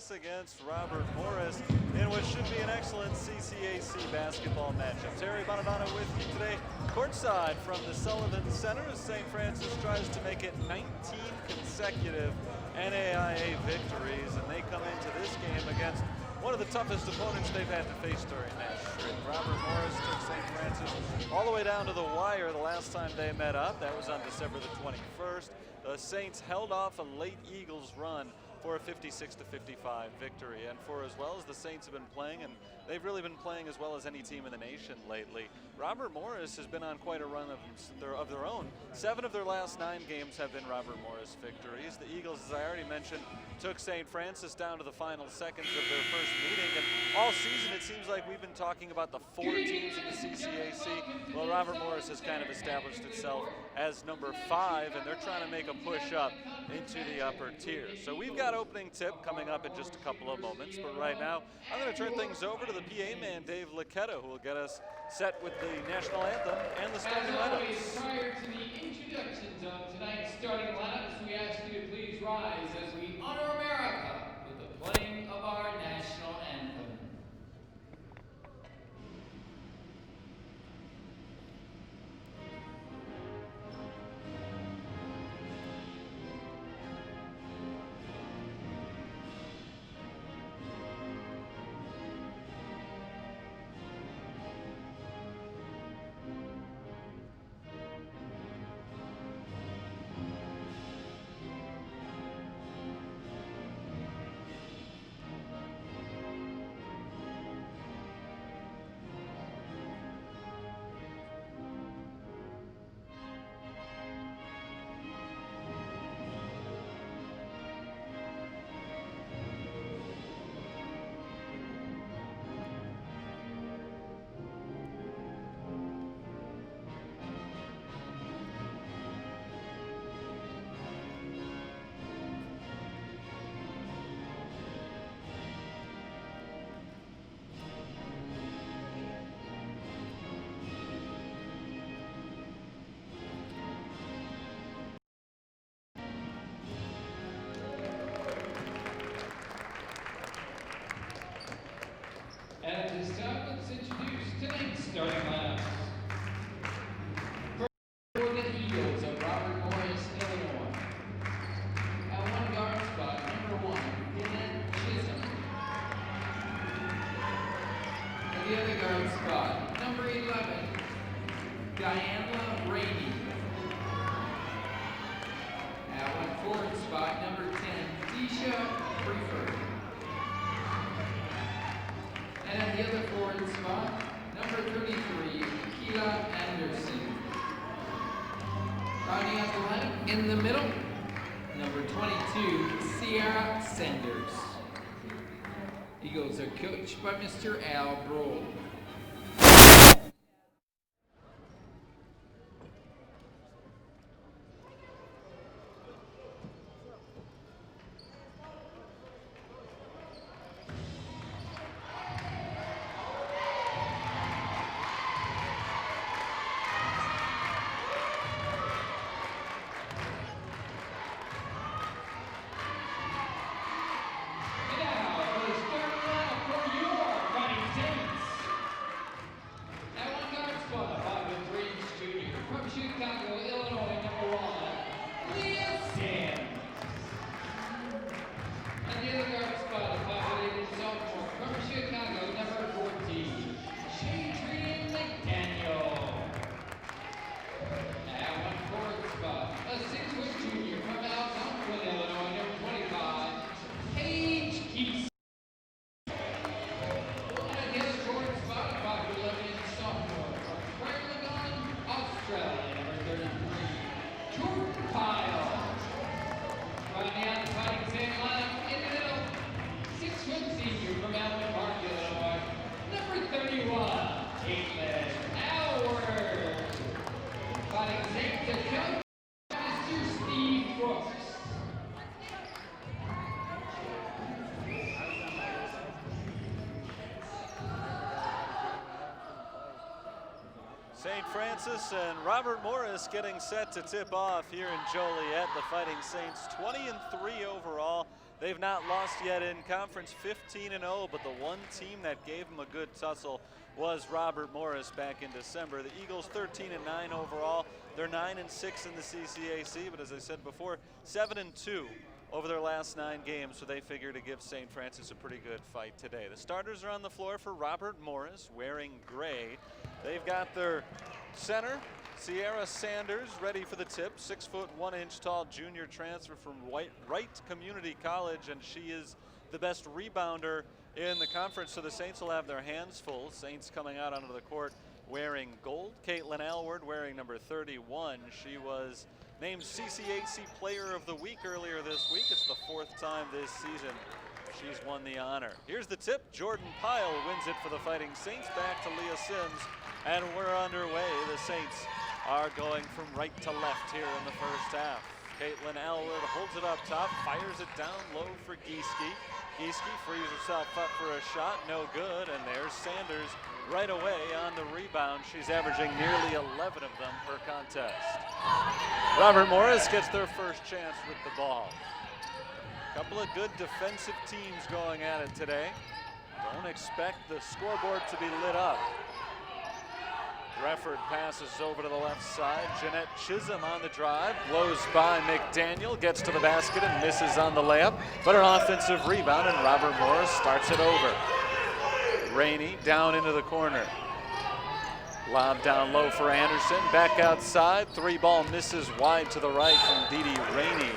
Francis against Robert Morris in what should be an excellent CCAC basketball matchup. Terry Bonadonna with you today, courtside from the Sullivan Center as St. Francis tries to make it 19 consecutive NAIA victories, and they come into this game against one of the toughest opponents they've had to face during that stretch. Robert Morris took St. Francis all the way down to the wire the last time they met up. That was on December the 21st. The Saints held off a late Eagles run for a 56-55 victory. And for as well as the Saints have been playing, and they've really been playing as well as any team in the nation lately, Robert Morris has been on quite a run of their own. 7 of their last 9 games have been Robert Morris victories. The Eagles, as I already mentioned, took St. Francis down to the final seconds of their first meeting, and all season it seems like we've been talking about the 4 teams in the CCAC. Well, Robert Morris has kind of established itself as number 5, and they're trying to make a push up into the upper tier. So we've got opening tip coming up in just a couple of moments, but right now I'm going to turn things over to the PA man, Dave Licetta, who will get us set with the national anthem and the starting lineups. Prior to the introductions of tonight's starting lineups, we ask you to please rise as we honor America with the playing of our national anthem. At this time, let's introduce tonight's starting lineups. For the Eagles of Robert Morris, Illinois. At one guard spot, number 1, Dylan Chisholm. At the other guard spot, number 11, Diana Rainey. At one forward spot, number 10, Tisha Prefer. And at the other forward spot, number 33, Keila Anderson. Rounding out the lineup in the middle, number 22, Sierra Sanders. Eagles are coached by Mr. Al Brohl. St. Francis and Robert Morris getting set to tip off here in Joliet. The Fighting Saints 20-3 overall. They've not lost yet in conference, 15-0, but the one team that gave them a good tussle was Robert Morris back in December. The Eagles 13-9 overall. They're 9-6 in the CCAC, but as I said before, 7-2 over their last 9 games, so they figure to give St. Francis a pretty good fight today. The starters are on the floor for Robert Morris, wearing gray. They've got their center, Sierra Sanders, ready for the tip, 6 foot 1 inch tall junior transfer from Wright Community College, and she is the best rebounder in the conference, so the Saints will have their hands full. Saints coming out onto the court wearing gold. Caitlin Aylward wearing number 31. She was named CCAC Player of the Week earlier this week. It's the 4th time this season she's won the honor. Here's the tip. Jordan Pyle wins it for the Fighting Saints. Back to Leah Sims, and we're underway. The Saints are going from right to left here in the first half. Caitlin Aylward holds it up top, fires it down low for Gieske. Gieske frees herself up for a shot, no good, and there's Sanders right away on the rebound. She's averaging nearly 11 of them per contest. Robert Morris gets their first chance with the ball. Couple of good defensive teams going at it today. Don't expect the scoreboard to be lit up. Brefford passes over to the left side. Jeanette Chisholm on the drive, blows by McDaniel, gets to the basket and misses on the layup, but an offensive rebound, and Robert Morris starts it over. Rainey down into the corner. Lob down low for Anderson, back outside, 3-ball misses wide to the right from Dee Dee Rainey,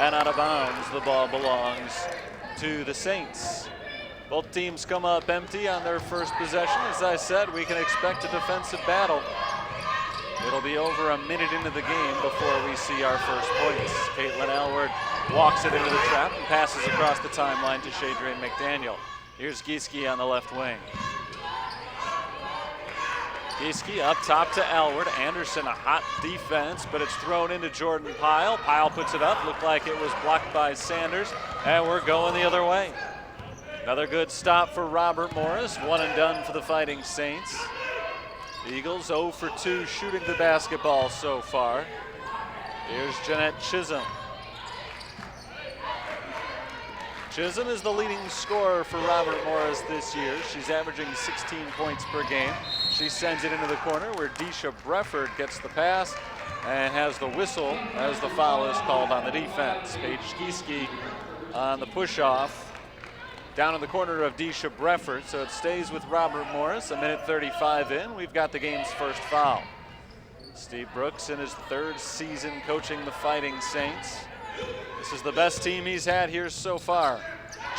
and out of bounds. The ball belongs to the Saints. Both teams come up empty on their first possession. As I said, we can expect a defensive battle. It'll be over a minute into the game before we see our first points. Caitlin Aylward walks it into the trap and passes across the timeline to Shadrian McDaniel. Here's Gieske on the left wing. Gieske up top to Aylward. Anderson, a hot defense, but it's thrown into Jordan Pyle. Pyle puts it up, looked like it was blocked by Sanders, and we're going the other way. Another good stop for Robert Morris, 1 and done for the Fighting Saints. The Eagles 0 for 2 shooting the basketball so far. Here's Jeanette Chisholm. Chisholm is the leading scorer for Robert Morris this year. She's averaging 16 points per game. She sends it into the corner where Deisha Brefford gets the pass and has the whistle as the foul is called on the defense. Paige Gieske on the push-off. Down in the corner of Deisha Brefford, so it stays with Robert Morris. A minute 35 in, we've got the game's first foul. Steve Brooks in his 3rd season coaching the Fighting Saints. This is the best team he's had here so far.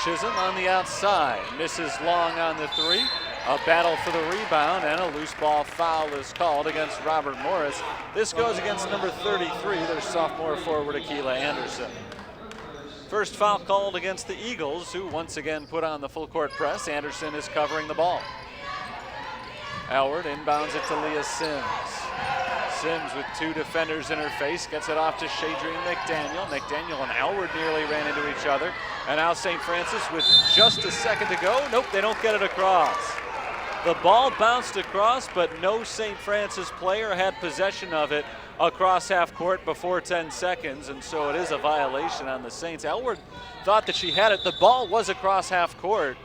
Chisholm on the outside, misses long on the 3. A battle for the rebound, and a loose ball foul is called against Robert Morris. This goes against number 33, their sophomore forward, Akilah Anderson. First foul called against the Eagles, who once again put on the full court press. Anderson is covering the ball. Aylward inbounds it to Leah Sims. Sims with 2 defenders in her face, gets it off to Shadrian McDaniel. McDaniel and Aylward nearly ran into each other. And now St. Francis with just a second to go. Nope, they don't get it across. The ball bounced across, but no St. Francis player had possession of it across half court before 10 seconds, and so it is a violation on the Saints. Aylward thought that she had it. The ball was across half court,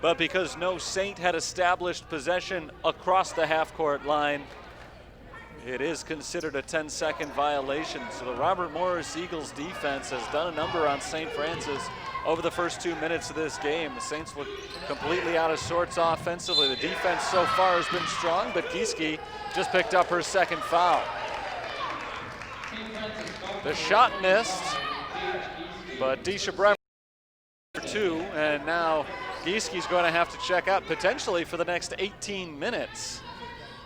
but because no Saint had established possession across the half court line, it is considered a 10-second violation. So the Robert Morris Eagles defense has done a number on St. Francis over the first 2 minutes of this game. The Saints look completely out of sorts offensively. The defense so far has been strong, but Gieske just picked up her 2nd foul. The shot missed, but Deisha Brefford 2, and now Gieske's going to have to check out potentially for the next 18 minutes,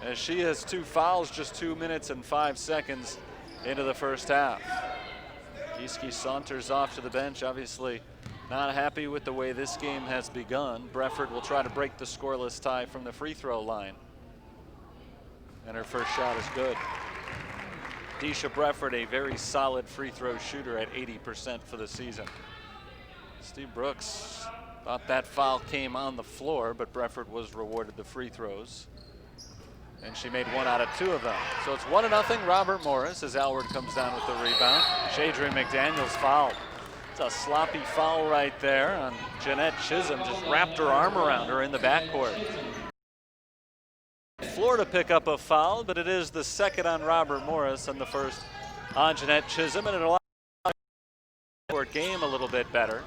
as she has 2 fouls just 2 minutes and 5 seconds into the first half. Gieske saunters off to the bench, obviously not happy with the way this game has begun. Brefford will try to break the scoreless tie from the free throw line, and her first shot is good. Deisha Brefford, a very solid free throw shooter at 80% for the season. Steve Brooks thought that foul came on the floor, but Brefford was rewarded the free throws, and she made 1 out of 2 of them. So it's 1-0 Robert Morris as Aylward comes down with the rebound. Shadrian McDaniel's fouled. It's a sloppy foul right there on Jeanette Chisholm. Just wrapped her arm around her in the backcourt. Florida pick up a foul, but it is the second on Robert Morris and the first on Jeanette Chisholm, and it allows the court game a little bit better.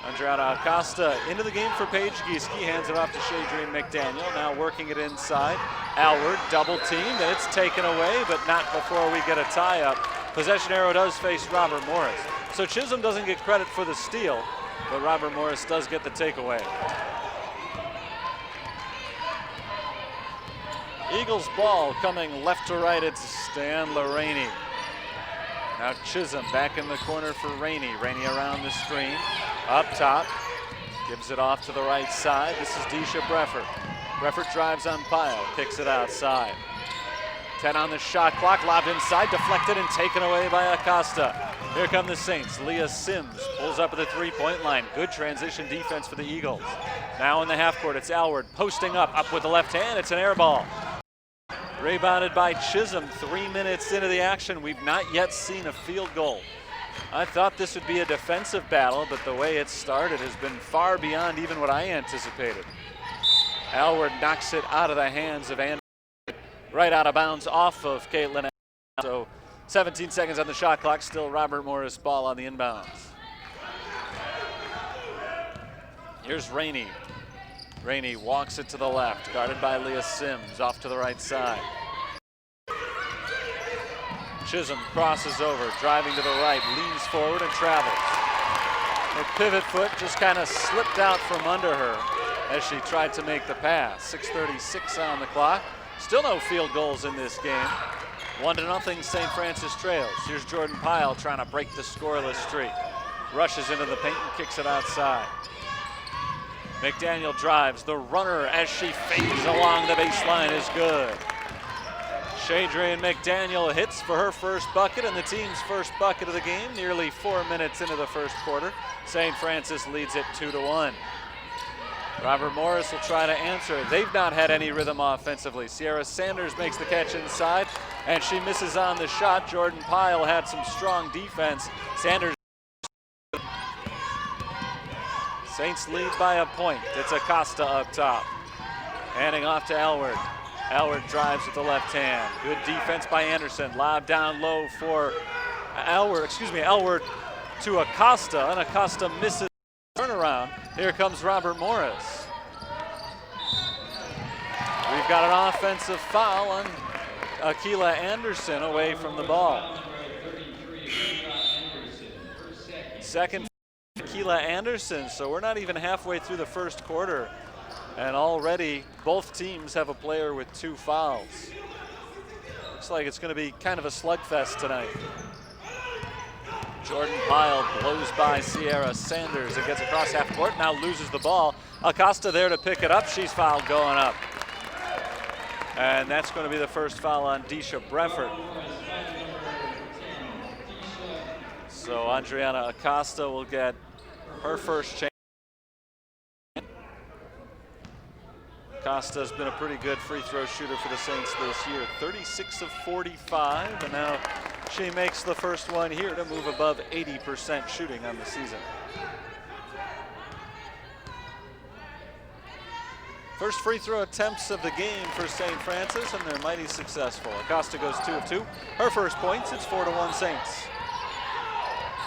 Andriana Acosta into the game for Paige Gieske, hands it off to Shadrian McDaniel, now working it inside. Alward double teamed, and it's taken away, but not before we get a tie-up. Possession arrow does face Robert Morris. So Chisholm doesn't get credit for the steal, but Robert Morris does get the takeaway. Eagles ball coming left to right. It's Stan Rainey. Now Chisholm back in the corner for Rainey. Rainey around the screen. Up top. Gives it off to the right side. This is Deisha Breffert. Breffert drives on Pyle. Kicks it outside. 10 on the shot clock. Lobbed inside. Deflected and taken away by Acosta. Here come the Saints. Leah Sims pulls up at the three-point line. Good transition defense for the Eagles. Now in the half court, it's Alward posting up with the left hand. It's an air ball. Rebounded by Chisholm. 3 minutes into the action. We've not yet seen a field goal. I thought this would be a defensive battle, but the way it started has been far beyond even what I anticipated. Alward knocks it out of the hands of Anderson. Right out of bounds off of Caitlin. So 17 seconds on the shot clock. Still Robert Morris ball on the inbounds. Here's Rainey. Rainey walks it to the left, guarded by Leah Sims, off to the right side. Chisholm crosses over, driving to the right, leans forward and travels. Her pivot foot just kind of slipped out from under her as she tried to make the pass. 6:36 on the clock. Still no field goals in this game. 1-0 St. Francis trails. Here's Jordan Pyle trying to break the scoreless streak. Rushes into the paint and kicks it outside. McDaniel drives. The runner as she fades along the baseline is good. Shadrian McDaniel hits for her first bucket and the team's first bucket of the game. Nearly 4 minutes into the first quarter. St. Francis leads it 2-1. Robert Morris will try to answer. They've not had any rhythm offensively. Sierra Sanders makes the catch inside and she misses on the shot. Jordan Pyle had some strong defense. Sanders. Saints lead by a point. It's Acosta up top. Handing off to Alward. Alward drives with the left hand. Good defense by Anderson. Lob down low for Alward to Acosta, and Acosta misses the turnaround. Here comes Robert Morris. We've got an offensive foul on Akila Anderson away from the ball. Second Akila Anderson, so we're not even halfway through the first quarter. And already both teams have a player with 2 fouls. Looks like it's going to be kind of a slugfest tonight. Jordan Pyle blows by Sierra Sanders and gets across half court, now loses the ball. Acosta there to pick it up. She's fouled going up. And that's going to be the first foul on Deisha Breffert. So Andriana Acosta will get her first chance. Acosta's been a pretty good free throw shooter for the Saints this year. 36 of 45, and now she makes the first one here to move above 80% shooting on the season. First free throw attempts of the game for St. Francis, and they're mighty successful. Acosta goes 2 of 2. Her first points, it's 4-1 Saints.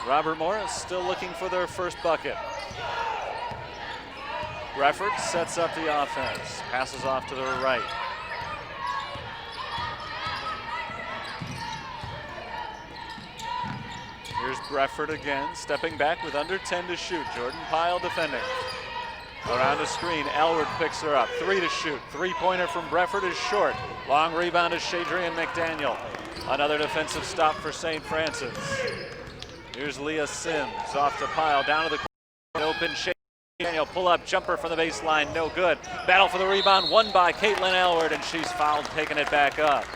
Robert Morris still looking for their first bucket. Breffert sets up the offense, passes off to the right. Here's Breffert again, stepping back with under 10 to shoot. Jordan Pyle defending. Around the screen, Alward picks her up. 3 to shoot. 3-pointer from Breffert is short. Long rebound is Shadrian McDaniel. Another defensive stop for St. Francis. Here's Leah Sims off to Pyle, down to the corner. Open Shadrian. Daniel pull-up jumper from the baseline, no good. Battle for the rebound, won by Caitlin Alward, and she's fouled, taking it back up.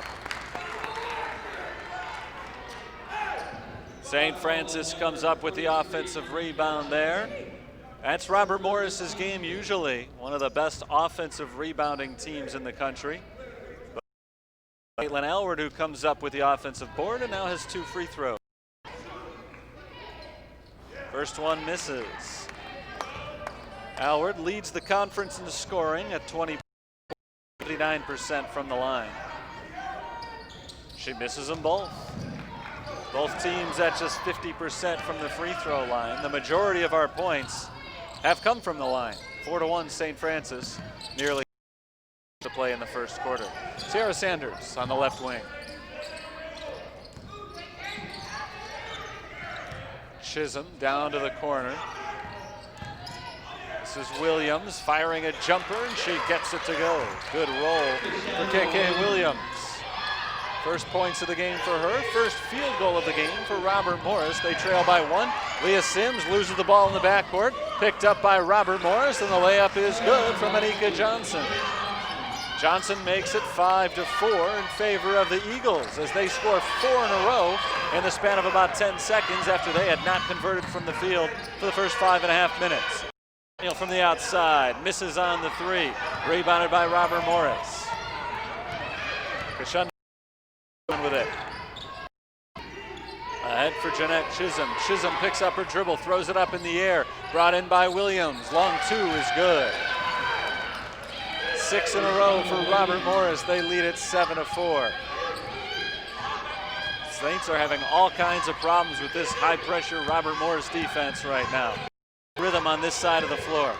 St. Francis comes up with the offensive rebound there. That's Robert Morris's game usually, one of the best offensive rebounding teams in the country. But Caitlin Alward, who comes up with the offensive board and now has 2 free throws. First one misses. Alward leads the conference in scoring at 59% from the line. She misses them both. Both teams at just 50% from the free throw line. The majority of our points have come from the line. 4-1 St. Francis, nearly to play in the first quarter. Sierra Sanders on the left wing. Chisholm down to the corner. This is Williams firing a jumper, and she gets it to go. Good roll for KK Williams. First points of the game for her. First field goal of the game for Robert Morris. They trail by 1. Leah Sims loses the ball in the backcourt. Picked up by Robert Morris, and the layup is good from Anika Johnson. Johnson makes it 5-4 in favor of the Eagles as they score 4 in a row in the span of about 10 seconds after they had not converted from the field for the first 5.5 minutes. Daniel from the outside, misses on the 3. Rebounded by Robert Morris. Kashun with it. Ahead for Jeanette Chisholm. Chisholm picks up her dribble, throws it up in the air. Brought in by Williams. Long 2 is good. 6 in a row for Robert Morris. They lead it 7-4. Saints are having all kinds of problems with this high-pressure Robert Morris defense right now. Rhythm on this side of the floor.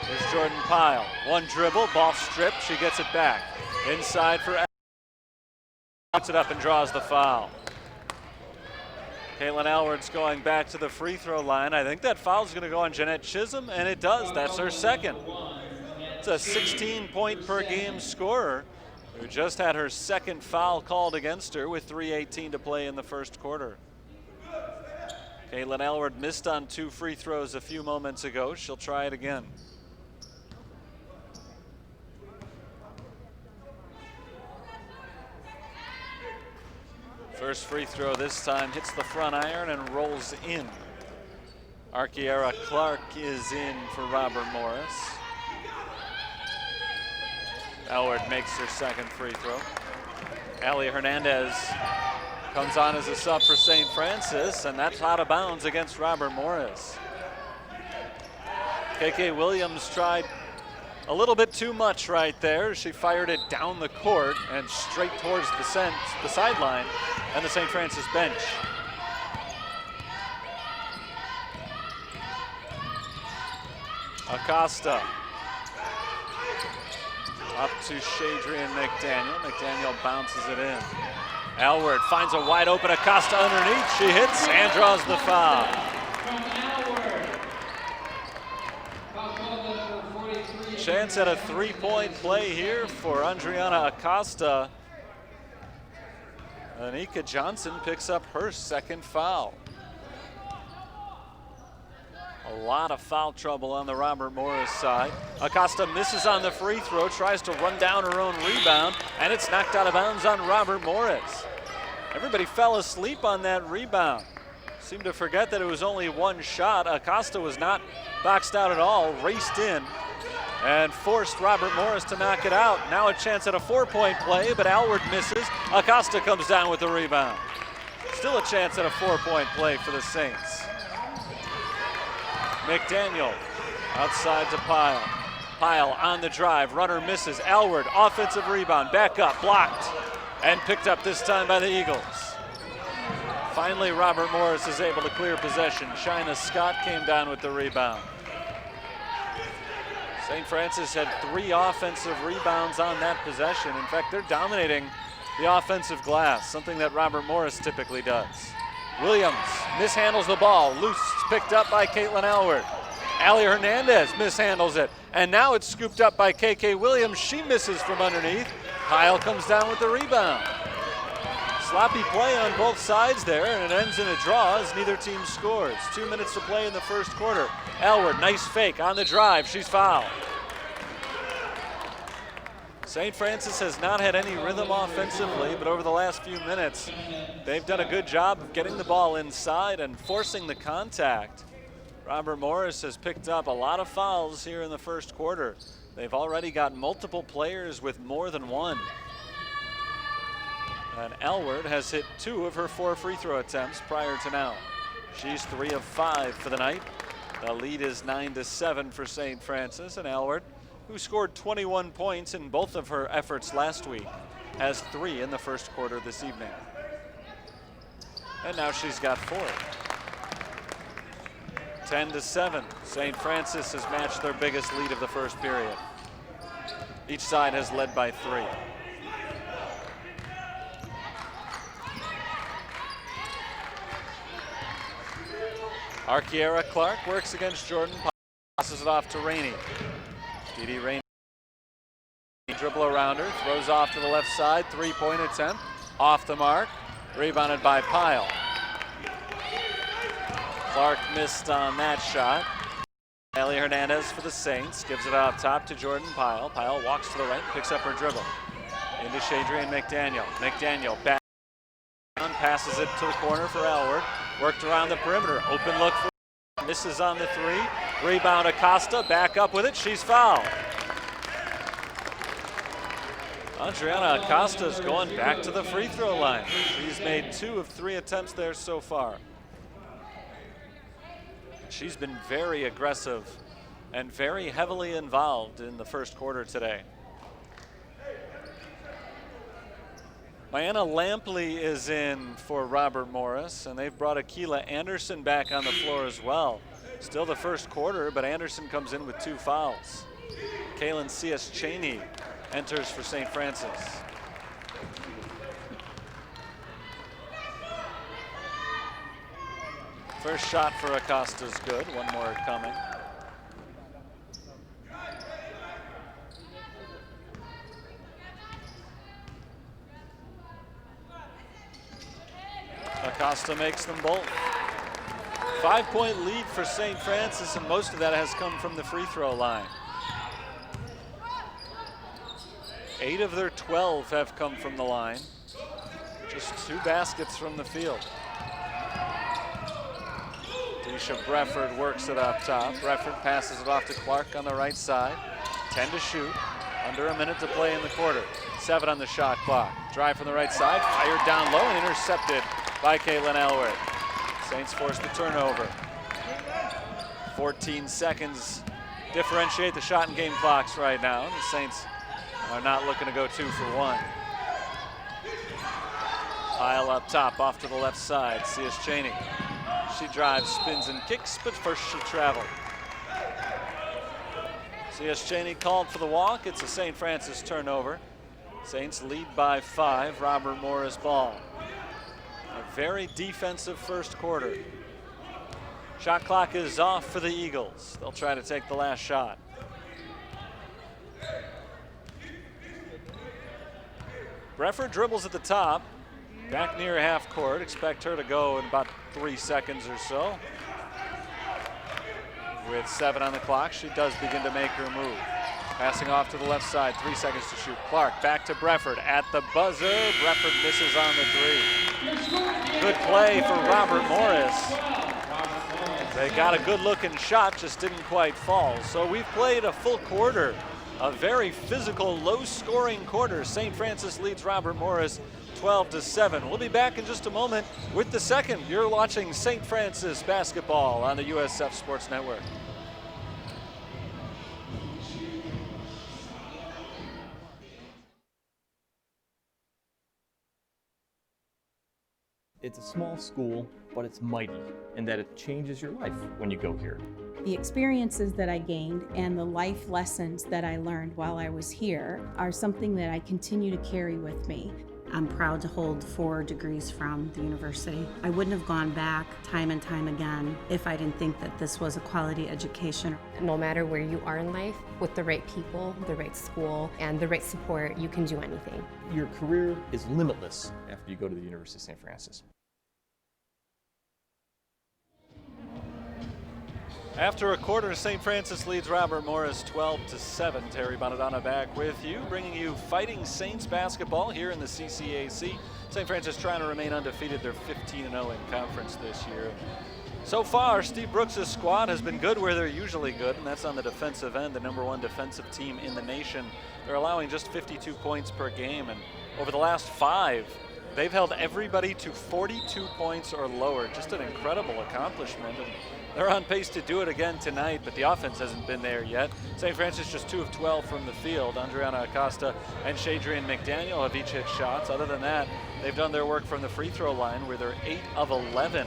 There's Jordan Pyle. One dribble, ball stripped. She gets it back. Inside for puts it up and draws the foul. Caitlin Alward's going back to the free throw line. I think that foul's going to go on Jeanette Chisholm, and it does. That's her second. It's a 16-point per game scorer who just had her second foul called against her with 3:18 to play in the first quarter. Caitlin Alward missed on 2 free throws a few moments ago. She'll try it again. First free throw this time hits the front iron and rolls in. Arkiera Clark is in for Robert Morris. Alward makes her second free throw. Allie Hernandez comes on as a sub for St. Francis, and that's out of bounds against Robert Morris. KK Williams tried a little bit too much right there. She fired it down the court and straight towards the sideline and the St. Francis bench. Acosta up to Shadrian McDaniel. McDaniel bounces it in. Alward finds a wide open Acosta underneath. She hits and draws the foul. Chance at a 3-point play here for Andriana Acosta. Anika Johnson picks up her second foul. A lot of foul trouble on the Robert Morris side. Acosta misses on the free throw, tries to run down her own rebound, and it's knocked out of bounds on Robert Morris. Everybody fell asleep on that rebound. Seemed to forget that it was only one shot. Acosta was not boxed out at all, raced in, and forced Robert Morris to knock it out. Now a chance at a 4-point play, but Alward misses. Acosta comes down with the rebound. Still a chance at a 4-point play for the Saints. McDaniel outside to Pyle. Pyle on the drive, runner misses. Alward, offensive rebound, back up, blocked, and picked up this time by the Eagles. Finally, Robert Morris is able to clear possession. Shina Scott came down with the rebound. St. Francis had 3 offensive rebounds on that possession. In fact, they're dominating the offensive glass, something that Robert Morris typically does. Williams mishandles the ball. Loose, picked up by Caitlin Alward. Allie Hernandez mishandles it. And now it's scooped up by KK Williams. She misses from underneath. Pyle comes down with the rebound. Sloppy play on both sides there, and it ends in a draw as neither team scores. 2 minutes to play in the first quarter. Alward, nice fake on the drive. She's fouled. St. Francis has not had any rhythm offensively, but over the last few minutes, they've done a good job of getting the ball inside and forcing the contact. Robert Morris has picked up a lot of fouls here in the first quarter. They've already got multiple players with more than one. And Alward has hit 2 of her 4 free throw attempts prior to now. She's 3 of 5 for the night. The lead is 9-7 for St. Francis, and Aylward, who scored 21 points in both of her efforts last week, has 3 in the first quarter this evening. And now she's got 4. 10-7. St. Francis has matched their biggest lead of the first period. Each side has led by 3. Arkiera Clark works against Jordan, passes it off to Rainey. Dee Rainey, dribble around her, throws off to the left side, 3-point attempt, off the mark, rebounded by Pyle. Clark missed on that shot. Ellie Hernandez for the Saints, gives it out top to Jordan Pyle. Pyle walks to the right, picks up her dribble. Into Shadrian McDaniel. McDaniel back down, passes it to the corner for Aylward. Worked around the perimeter, open look for, misses on the 3. Rebound Acosta, back up with it, she's fouled. Adriana Acosta's going back to the free throw line. She's made 2 of 3 attempts there so far. She's been very aggressive and very heavily involved in the first quarter today. Mayanna Lampley is in for Robert Morris, and they've brought Akila Anderson back on the floor as well. Still the first quarter, but Anderson comes in with 2 fouls. Kaylin C.S. Cheney enters for St. Francis. First shot for Acosta's good, one more coming. Acosta makes them both. 5-point lead for St. Francis, and most of that has come from the free throw line. 8 of their 12 have come from the line. Just 2 baskets from the field. Deisha Brefford works it up top. Brefford passes it off to Clark on the right side. 10 to shoot. Under a minute to play in the quarter. 7 on the shot clock. Drive from the right side. Fired down low and intercepted by Caitlin Aylward. Saints force the turnover. 14 seconds differentiate the shot and game clocks right now. The Saints are not looking to go 2 for 1. Pyle up top, off to the left side. C.S. Cheney. She drives, spins, and kicks, but first she'll travel. C.S. Cheney called for the walk. It's a St. Francis turnover. Saints lead by 5. Robert Morris ball. A very defensive first quarter. Shot clock is off for the Eagles. They'll try to take the last shot. Brefford dribbles at the top. Back near half court. Expect her to go in about 3 seconds or so. With 7 on the clock, she does begin to make her move. Passing off to the left side, 3 seconds to shoot. Clark back to Brefford at the buzzer. Brefford misses on the 3. Good play for Robert Morris. They got a good looking shot, just didn't quite fall. So we've played a full quarter, a very physical, low scoring quarter. St. Francis leads Robert Morris 12-7. We'll be back in just a moment with the second. You're watching St. Francis basketball on the USF Sports Network. It's a small school, but it's mighty in that it changes your life when you go here. The experiences that I gained and the life lessons that I learned while I was here are something that I continue to carry with me. I'm proud to hold 4 degrees from the university. I wouldn't have gone back time and time again if I didn't think that this was a quality education. No matter where you are in life, with the right people, the right school, and the right support, you can do anything. Your career is limitless after you go to the University of St. Francis. After a quarter, St. Francis leads Robert Morris 12-7. Terry Bonadonna back with you, bringing you Fighting Saints basketball here in the CCAC. St. Francis trying to remain undefeated. They're 15-0 in conference this year. So far, Steve Brooks' squad has been good where they're usually good, and that's on the defensive end, the #1 defensive team in the nation. They're allowing just 52 points per game, and over the last 5, They've held everybody to 42 points or lower. Just an incredible accomplishment. And they're on pace to do it again tonight, but the offense hasn't been there yet. St. Francis just 2 of 12 from the field. Andriana Acosta and Shadrian McDaniel have each hit shots. Other than that, they've done their work from the free throw line where they're 8 of 11.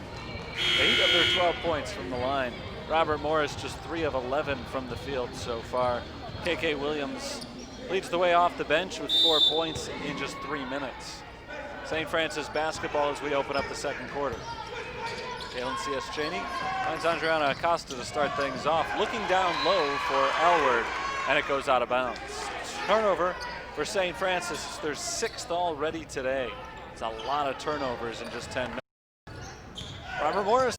8 of their 12 points from the line. Robert Morris just 3 of 11 from the field so far. KK Williams leads the way off the bench with 4 points in just 3 minutes. St. Francis basketball as we open up the second quarter. Kalen C.S. Cheney finds Andriana Acosta to start things off. Looking down low for Alward, and it goes out of bounds. Turnover for St. Francis. It's their 6th already today. It's a lot of turnovers in just 10 minutes. Robert Morris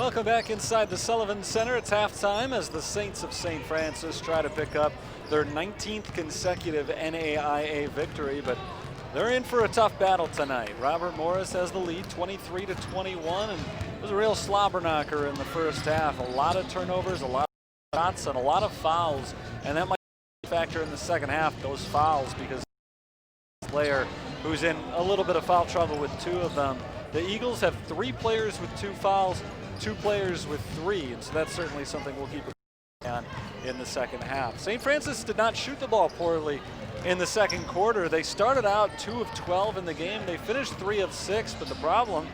Welcome back inside the Sullivan Center. It's halftime as the Saints of St. Francis try to pick up their 19th consecutive NAIA victory, but they're in for a tough battle tonight. Robert Morris has the lead, 23-21, and it was a real slobber knocker in the first half. A lot of turnovers, a lot of shots, and a lot of fouls, and that might factor in the second half, those fouls, because player who's in a little bit of foul trouble with 2 of them. The Eagles have 3 players with 2 fouls, 2 players with 3, and so that's certainly something we'll keep an eye on in the second half. St. Francis did not shoot the ball poorly in the second quarter. They started out 2 of 12 in the game. They finished 3 of 6, but the problem,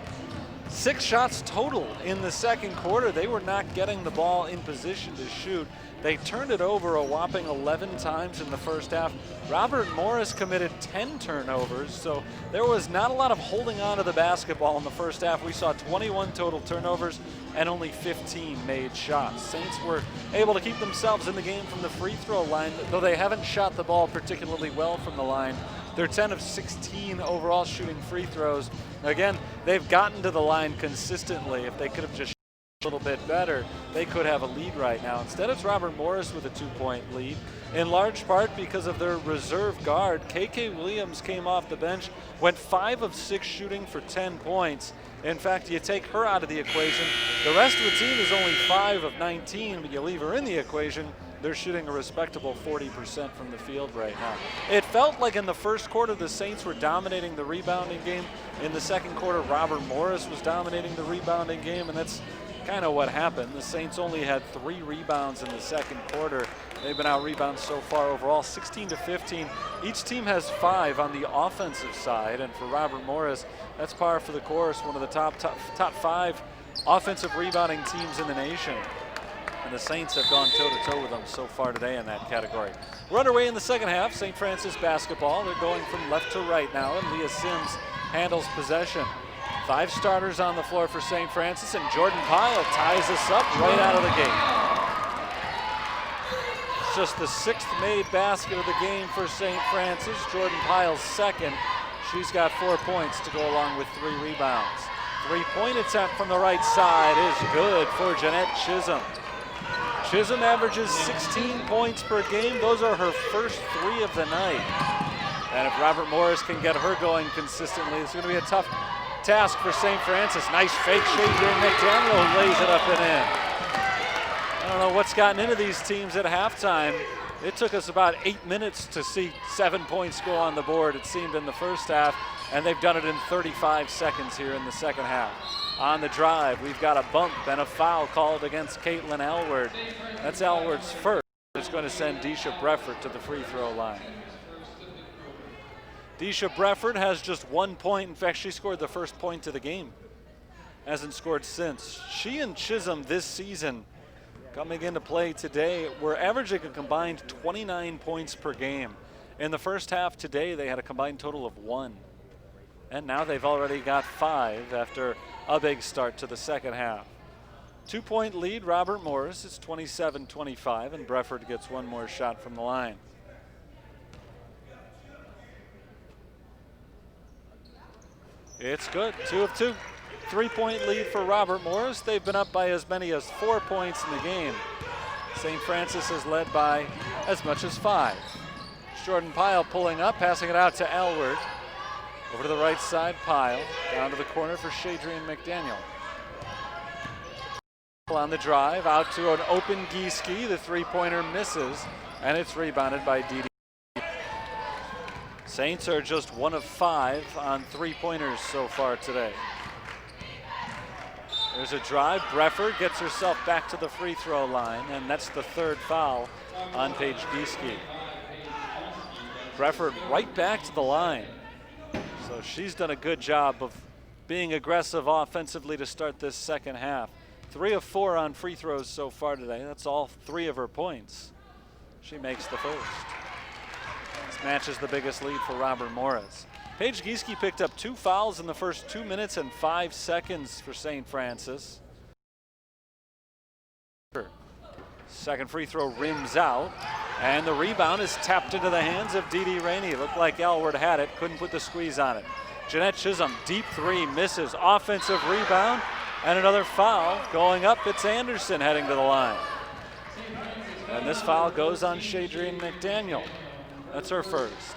6 shots total in the second quarter. They were not getting the ball in position to shoot. They turned it over a whopping 11 times in the first half. Robert Morris committed 10 turnovers, so there was not a lot of holding on to the basketball in the first half. We saw 21 total turnovers and only 15 made shots. Saints were able to keep themselves in the game from the free throw line, though they haven't shot the ball particularly well from the line. They're 10 of 16 overall shooting free throws. Again, they've gotten to the line consistently. If they could have just a little bit better, they could have a lead right now. Instead, it's Robert Morris with a 2-point lead, in large part because of their reserve guard. KK Williams came off the bench, went 5 of 6 shooting for 10 points. In fact, you take her out of the equation, the rest of the team is only 5 of 19, but you leave her in the equation, they're shooting a respectable 40% from the field right now. It felt like in the first quarter the Saints were dominating the rebounding game. In the second quarter, Robert Morris was dominating the rebounding game, and that's kind of what happened. The Saints only had 3 rebounds in the second quarter. They've been out rebounded so far overall, 16-15. Each team has 5 on the offensive side, and for Robert Morris, that's par for the course, one of the top 5 offensive rebounding teams in the nation. And the Saints have gone toe-to-toe with them so far today in that category. We're underway in the second half. St. Francis basketball. They're going from left to right now, and Leah Sims handles possession. 5 starters on the floor for St. Francis, and Jordan Pyle ties us up right out of the gate. It's just the 6th made basket of the game for St. Francis. Jordan Pyle's second. She's got 4 points to go along with 3 rebounds. 3-point attempt from the right side is good for Jeanette Chisholm. Chisholm averages 16 points per game. Those are her first 3 of the night. And if Robert Morris can get her going consistently, it's going to be a tough task for St. Francis. Nice fake shade here. McDaniel lays it up and in. I don't know what's gotten into these teams at halftime. It took us about 8 minutes to see 7 points go on the board, it seemed, in the first half, and they've done it in 35 seconds here in the second half. On the drive, we've got a bump and a foul called against Caitlin Elward. That's Elward's first. It's going to send Deisha Breffert to the free throw line. Deisha Breffert has just 1 point. In fact, she scored the first point of the game. Hasn't scored since. She and Chisholm this season, coming into play today, were averaging a combined 29 points per game. In the first half today, they had a combined total of 1. And now they've already got 5 after a big start to the second half. 2-point lead, Robert Morris. It's 27-25, and Breffert gets 1 more shot from the line. It's good, 2 of 2. 3-point lead for Robert Morris. They've been up by as many as 4 points in the game. St. Francis is led by as much as 5. Jordan Pyle pulling up, passing it out to Elward. Over to the right side, Pyle. Down to the corner for Shadrian McDaniel. On the drive, out to an open Gieske. The 3-pointer misses, and it's rebounded by Didi. Saints are just 1 of 5 on 3-pointers so far today. There's a drive. Breffert gets herself back to the free throw line, and that's the 3rd foul on Paige Gieske. Breffert right back to the line. So she's done a good job of being aggressive offensively to start this second half. 3 of 4 on free throws so far today. That's all 3 of her points. She makes the first. This matches the biggest lead for Robert Morris. Paige Gieske picked up 2 fouls in the first 2 minutes and 5 seconds for St. Francis. Second free throw rims out, and the rebound is tapped into the hands of Didi Rainey. Looked like Elward had it, couldn't put the squeeze on it. Jeanette Chisholm, deep 3, misses. Offensive rebound, And another foul going up. It's Anderson heading to the line. And this foul goes on Shadrian McDaniel. That's her first.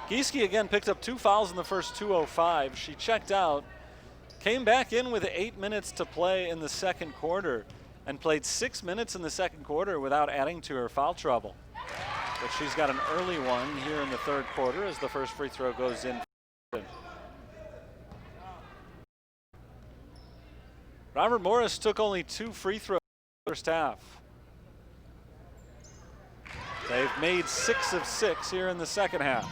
Gieske again picked up 2 fouls in the first 2:05. She checked out, came back in with 8 minutes to play in the second quarter, and played 6 minutes in the second quarter without adding to her foul trouble. But she's got an early one here in the third quarter as the first free throw goes in. Robert Morris took only 2 free throws in the first half. They've made 6 of 6 here in the second half.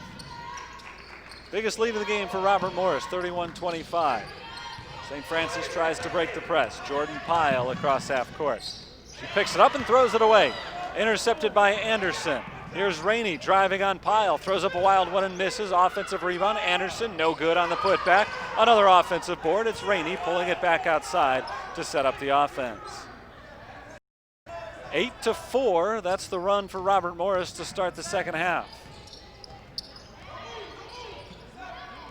Biggest lead of the game for Robert Morris, 31-25. St. Francis tries to break the press. Jordan Pyle across half court. She picks it up and throws it away. Intercepted by Anderson. Here's Rainey driving on Pyle. Throws up a wild one and misses. Offensive rebound. Anderson no good on the putback. Another offensive board. It's Rainey pulling it back outside to set up the offense. 8-4. That's the run for Robert Morris to start the second half.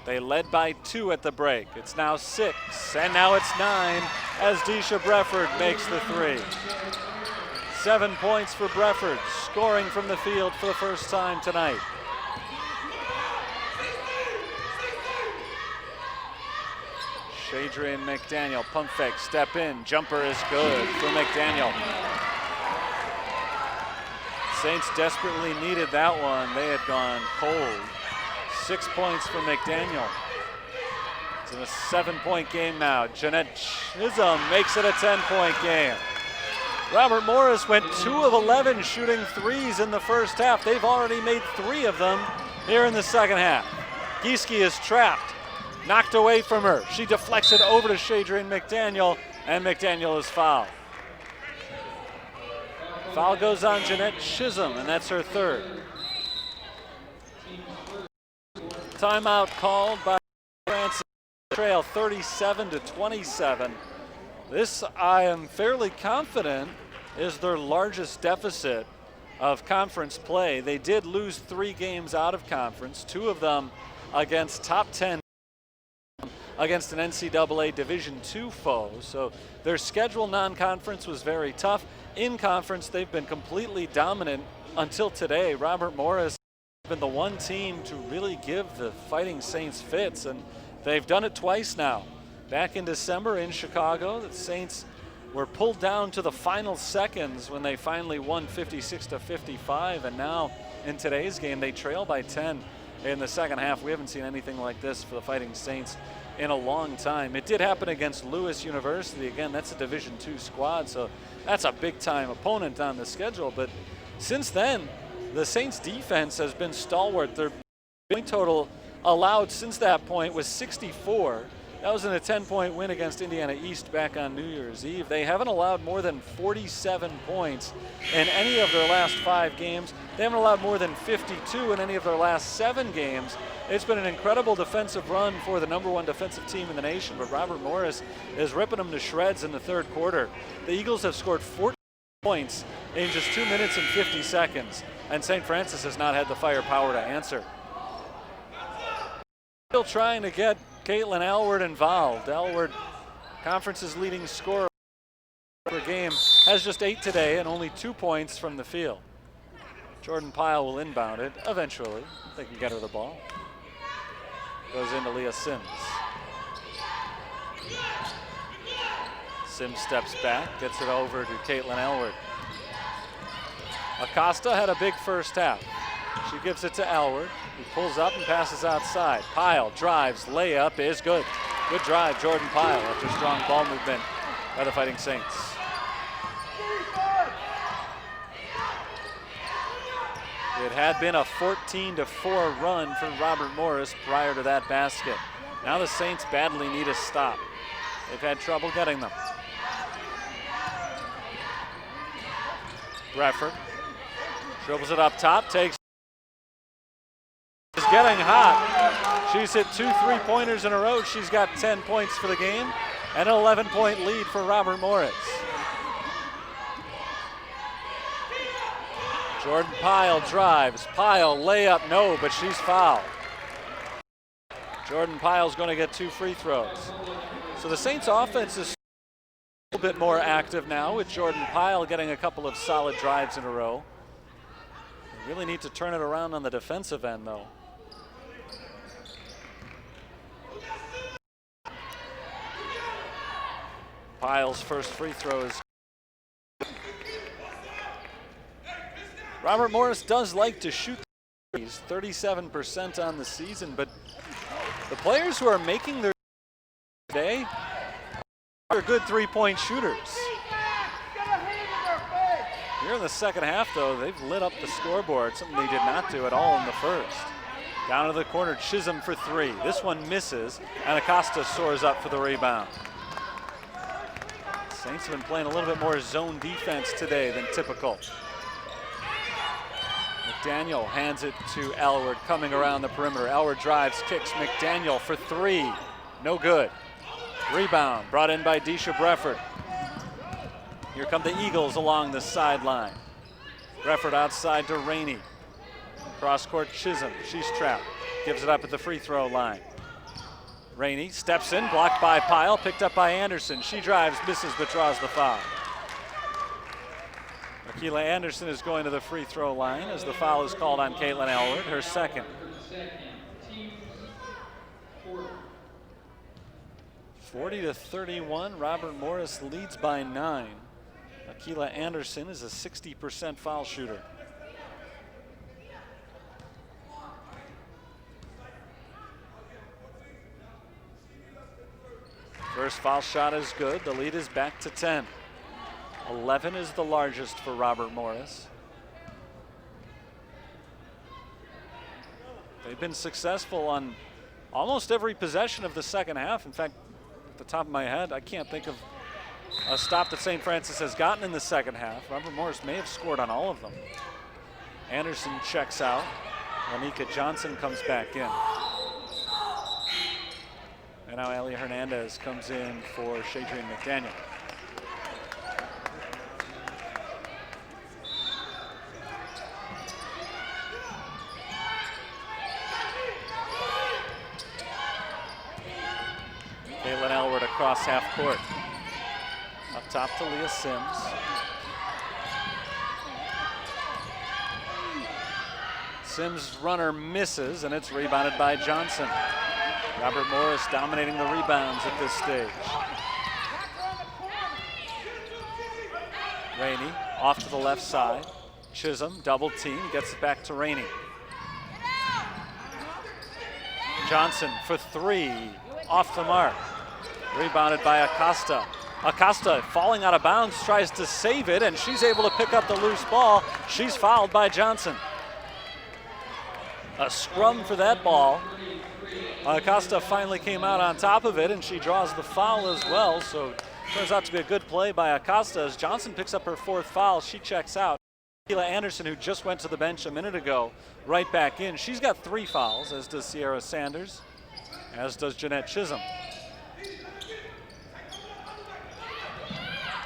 They led by 2 at the break. It's now 6, and now it's 9 as Deisha Brefford makes the 3. 7 points for Brefford, scoring from the field for the first time tonight. Shadrian McDaniel, pump fake, step in, jumper is good for McDaniel. Saints desperately needed that one. They had gone cold. 6 points for McDaniel. It's in a 7-point game now. Jeanette Chisholm makes it a 10-point game. Robert Morris went 2 of 11 shooting threes in the first half. They've already made 3 of them here in the second half. Gieske is trapped, knocked away from her. She deflects it over to Shadrian McDaniel, and McDaniel is fouled. Foul goes on Jeanette Chisholm, and that's her third. Timeout called by Francis. Trail 37-27. This, I am fairly confident, is their largest deficit of conference play. They did lose 3 games out of conference, 2 of them against top 10 against an NCAA Division II foe. So their schedule non-conference was very tough. In conference, they've been completely dominant until today. Robert Morris been the one team to really give the Fighting Saints fits, and they've done it twice now. Back in December in Chicago, the Saints were pulled down to the final seconds when they finally won 56-55, and now in today's game they trail by 10 in the second half. We haven't seen anything like this for the Fighting Saints in a long time. It did happen against Lewis University. Again, that's a Division II squad, so that's a big-time opponent on the schedule, but since then, the Saints defense has been stalwart. Their point total allowed since that point was 64. That was in a 10-point win against Indiana East back on New Year's Eve. They haven't allowed more than 47 points in any of their last 5 games. They haven't allowed more than 52 in any of their last 7 games. It's been an incredible defensive run for the #1 defensive team in the nation, but Robert Morris is ripping them to shreds in the third quarter. The Eagles have scored 14 points in just 2 minutes and 50 seconds. And St. Francis has not had the firepower to answer. Still trying to get Caitlin Aylward involved. Aylward, conference's leading scorer per game, has just 8 today and only 2 points from the field. Jordan Pyle will inbound it eventually. They can get her the ball. Goes into Leah Sims. Sims steps back, gets it over to Caitlin Aylward. Acosta had a big first half. She gives it to Aylward, who pulls up and passes outside. Pyle drives, layup is good. Good drive, Jordan Pyle, after strong ball movement by the Fighting Saints. It had been a 14-4 run for Robert Morris prior to that basket. Now the Saints badly need a stop. They've had trouble getting them. Brefford dribbles it up top, takes. Is getting hot. She's hit 2 3-pointers in a row. She's got 10 points for the game and an 11-point lead for Robert Morris. Jordan Pyle drives. Pyle layup, no, but she's fouled. Jordan Pyle's going to get 2 free throws. So the Saints offense is a little bit more active now with Jordan Pyle getting a couple of solid drives in a row. They really need to turn it around on the defensive end though. Pyle's first free throw is. Robert Morris does like to shoot threes, 37% on the season, but the players who are making their today are good three-point shooters. Here in the second half, though, they've lit up the scoreboard, something they did not do at all in the first. Down to the corner, Chisholm for three. This one misses, and Acosta soars up for the rebound. Saints have been playing a little bit more zone defense today than typical. McDaniel hands it to Elward, coming around the perimeter. Elward drives, kicks McDaniel for three. No good. Rebound brought in by Deisha Brefford. Here come the Eagles along the sideline. Brefford outside to Rainey. Cross court Chisholm, she's trapped. Gives it up at the free throw line. Rainey steps in, blocked by Pyle, picked up by Anderson. She drives, misses, but draws the foul. Akila Anderson is going to the free throw line as the foul is called on Caitlin Elward, her second. 40-31, Robert Morris leads by 9. Akila Anderson is a 60% foul shooter. First foul shot is good. The lead is back to 10. 11 is the largest for Robert Morris. They've been successful on almost every possession of the second half. In fact, at the top of my head, I can't think of a stop that St. Francis has gotten in the second half. Robert Morris may have scored on all of them. Anderson checks out. Lanika Johnson comes back in. And now Aliyah Hernandez comes in for Shadrian McDaniel. Caitlin Elward across half court. Up top to Leah Sims. Sims' runner misses, and it's rebounded by Johnson. Robert Morris dominating the rebounds at this stage. Rainey off to the left side. Chisholm double team, gets it back to Rainey. Johnson for three, off the mark. Rebounded by Acosta. Acosta falling out of bounds, tries to save it, and she's able to pick up the loose ball. She's fouled by Johnson. A scrum for that ball. Acosta finally came out on top of it, and she draws the foul as well. So turns out to be a good play by Acosta as Johnson picks up her fourth foul. She checks out. Akila Anderson, who just went to the bench a minute ago, right back in. She's got 3 fouls, as does Sierra Sanders, as does Jeanette Chisholm.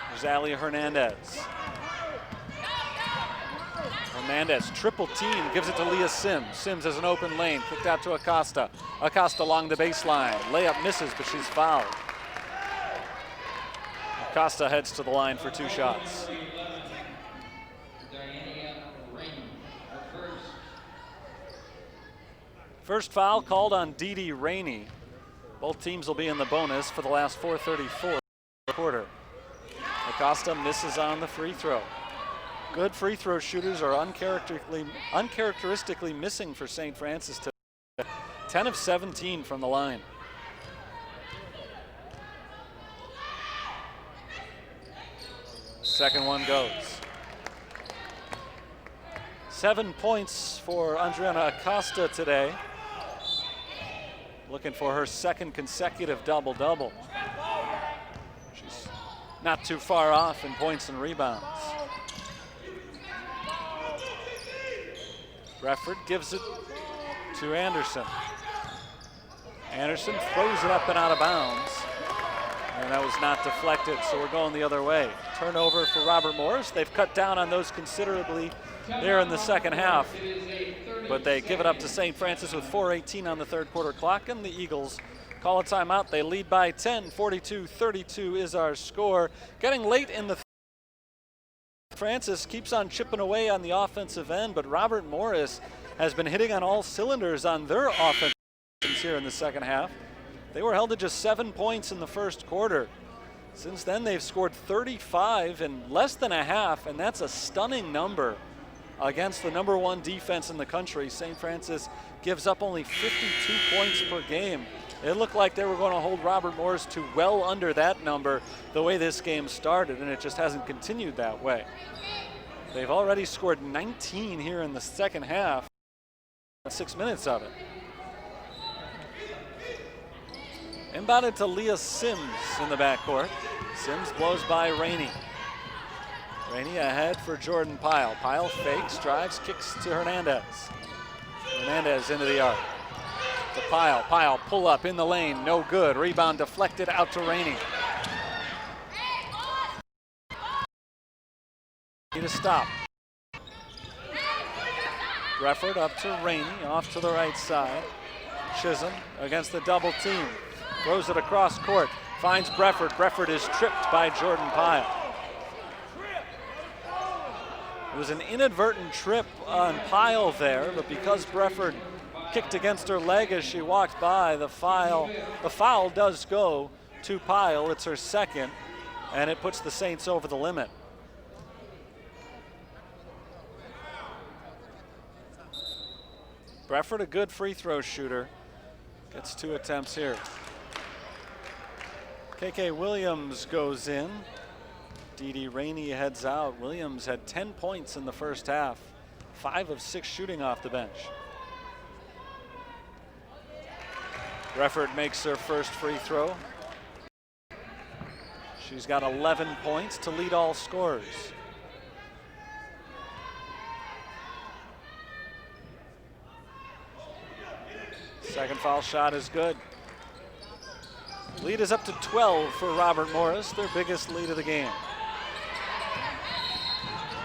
There's Aliyah Hernandez. Hernandez, triple team, gives it to Leah Sims. Sims has an open lane, kicked out to Acosta. Acosta along the baseline. Layup misses, but she's fouled. Acosta heads to the line for 2 shots. First foul called on Didi Rainey. Both teams will be in the bonus for the last 4:34 quarter. Acosta misses on the free throw. Good free throw shooters are uncharacteristically missing for St. Francis today. 10 of 17 from the line. Second one goes. 7 points for Andriana Acosta today. Looking for her second consecutive double-double. She's not too far off in points and rebounds. Brefford gives it to Anderson. Anderson throws it up and out of bounds. And that was not deflected, so we're going the other way. Turnover for Robert Morris. They've cut down on those considerably there in the second half. But they give it up to St. Francis with 4:18 on the third quarter clock, and the Eagles call a timeout. They lead by 10, 42-32 is our score. Getting late in the Francis keeps on chipping away on the offensive end, but Robert Morris has been hitting on all cylinders on their offense here in the second half. They were held to just 7 points in the first quarter. Since then, they've scored 35 in less than a half, and that's a stunning number against the #1 defense in the country. St. Francis gives up only 52 points per game. It looked like they were going to hold Robert Morris to well under that number the way this game started, and it just hasn't continued that way. They've already scored 19 here in the second half, 6 minutes of it. Inbounded to Leah Sims in the backcourt. Sims blows by Rainey. Rainey ahead for Jordan Pyle. Pyle fakes, drives, kicks to Hernandez. Hernandez into the arc. To Pyle. Pyle pull up in the lane, no good. Rebound deflected out to Rainey. Need a stop. Brefford up to Rainey, off to the right side. Chisholm against the double team. Throws it across court, finds Brefford. Brefford is tripped by Jordan Pyle. It was an inadvertent trip on Pyle there, but because Brefford kicked against her leg as she walked by, the foul does go to Pyle. It's her second, and it puts the Saints over the limit. Brefford, a good free throw shooter, gets 2 attempts here. KK Williams goes in. Dee Rainey heads out. Williams had 10 points in the first half, 5 of 6 shooting off the bench. Brefford makes her first free throw. She's got 11 points to lead all scorers. Second foul shot is good. Lead is up to 12 for Robert Morris, their biggest lead of the game.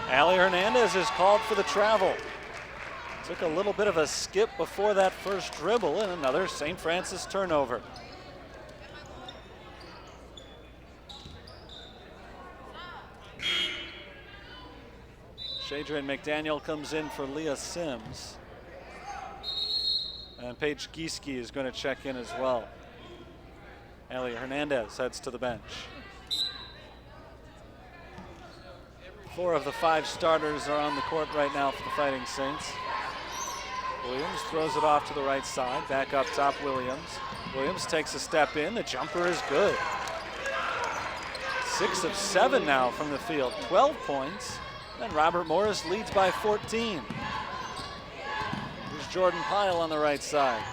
Allie Hernandez is called for the travel. Took a little bit of a skip before that first dribble, and another St. Francis turnover. Shadrian McDaniel comes in for Leah Sims. And Paige Gieske is going to check in as well. Allie Hernandez heads to the bench. 4 of the 5 starters are on the court right now for the Fighting Saints. Williams throws it off to the right side. Back up top, Williams. Williams takes a step in. The jumper is good. 6 of 7 now from the field. 12 points. And Robert Morris leads by 14. Here's Jordan Pyle on the right side.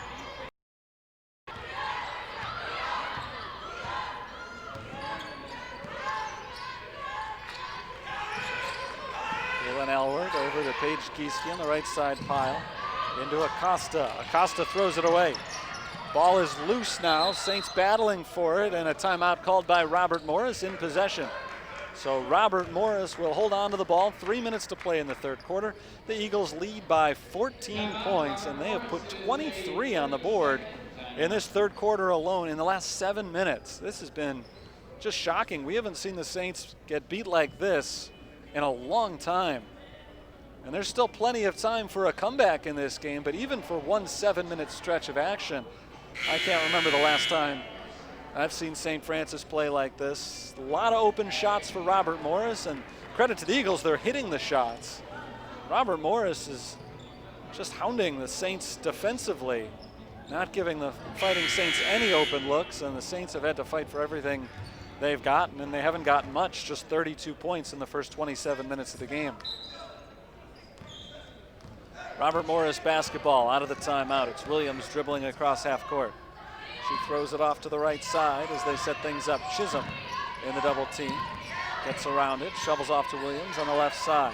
Caitlin Elward over to Paige Gieske on the right side. Pyle into Acosta. Acosta throws it away. Ball is loose now. Saints battling for it, and a timeout called by Robert Morris in possession. So Robert Morris will hold on to the ball. 3 minutes to play in the third quarter. The Eagles lead by 14 points, and they have put 23 on the board in this third quarter alone in the last 7 minutes. This has been just shocking. We haven't seen the Saints get beat like this in a long time. And there's still plenty of time for a comeback in this game, but even for one 7-minute stretch of action, I can't remember the last time I've seen St. Francis play like this. A lot of open shots for Robert Morris, and credit to the Eagles, they're hitting the shots. Robert Morris is just hounding the Saints defensively, not giving the Fighting Saints any open looks, and the Saints have had to fight for everything they've gotten, and they haven't gotten much, just 32 points in the first 27 minutes of the game. Robert Morris basketball out of the timeout. It's Williams dribbling across half court. She throws it off to the right side as they set things up. Chisholm in the double team. Gets around it, shovels off to Williams on the left side.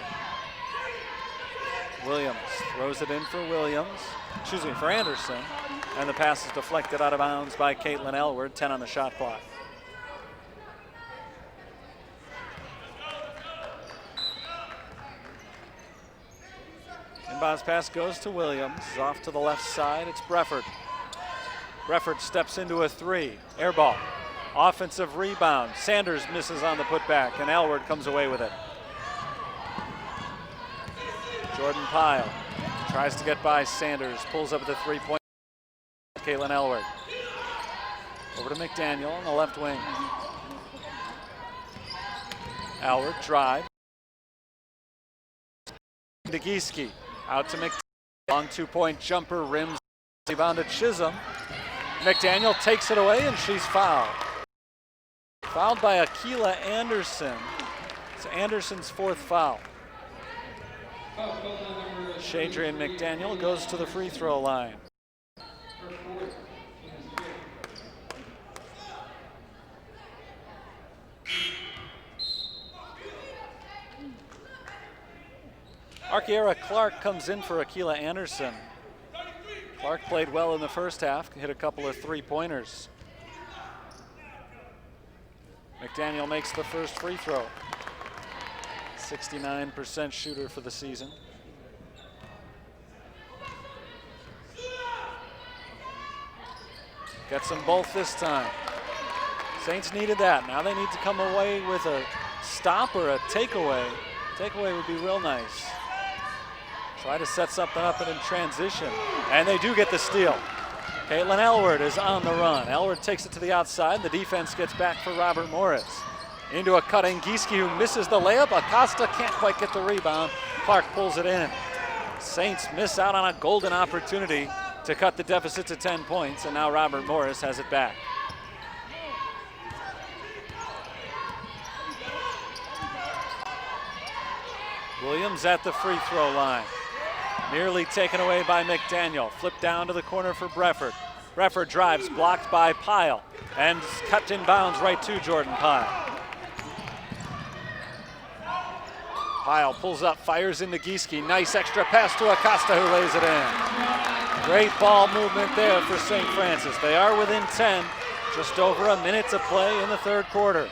Williams throws it in for for Anderson. And the pass is deflected out of bounds by Caitlin Elward, 10 on the shot clock. Inbounds pass goes to Williams. Off to the left side, it's Brefford. Breffert steps into a three. Air ball. Offensive rebound. Sanders misses on the putback, and Aylward comes away with it. Jordan Pyle tries to get by Sanders. Pulls up at the three-point. Caitlin Aylward. Over to McDaniel on the left wing. Aylward drive. Gieske out to McDaniel. Long two-point jumper, rims, rebound to Chisholm. McDaniel takes it away, and she's fouled. Fouled by Akila Anderson. It's Anderson's fourth foul. Shadrian McDaniel goes to the free throw line. Arkiera Clark comes in for Akila Anderson. Clark played well in the first half, hit a couple of three-pointers. McDaniel makes the first free throw. 69% shooter for the season. Gets them both this time. Saints needed that. Now they need to come away with a stop or a takeaway. Takeaway would be real nice. Try to set something up in transition. And they do get the steal. Caitlin Aylward is on the run. Aylward takes it to the outside. The defense gets back for Robert Morris. Into a cutting Gieske, who misses the layup. Acosta can't quite get the rebound. Clark pulls it in. Saints miss out on a golden opportunity to cut the deficit to 10 points, and now Robert Morris has it back. Williams at the free throw line. Nearly taken away by McDaniel. Flipped down to the corner for Breffert. Breffert drives, blocked by Pyle, and cut in bounds right to Jordan Pyle. Pyle pulls up, fires into Gieske. Nice extra pass to Acosta, who lays it in. Great ball movement there for St. Francis. They are within 10, just over a minute to play in the third quarter.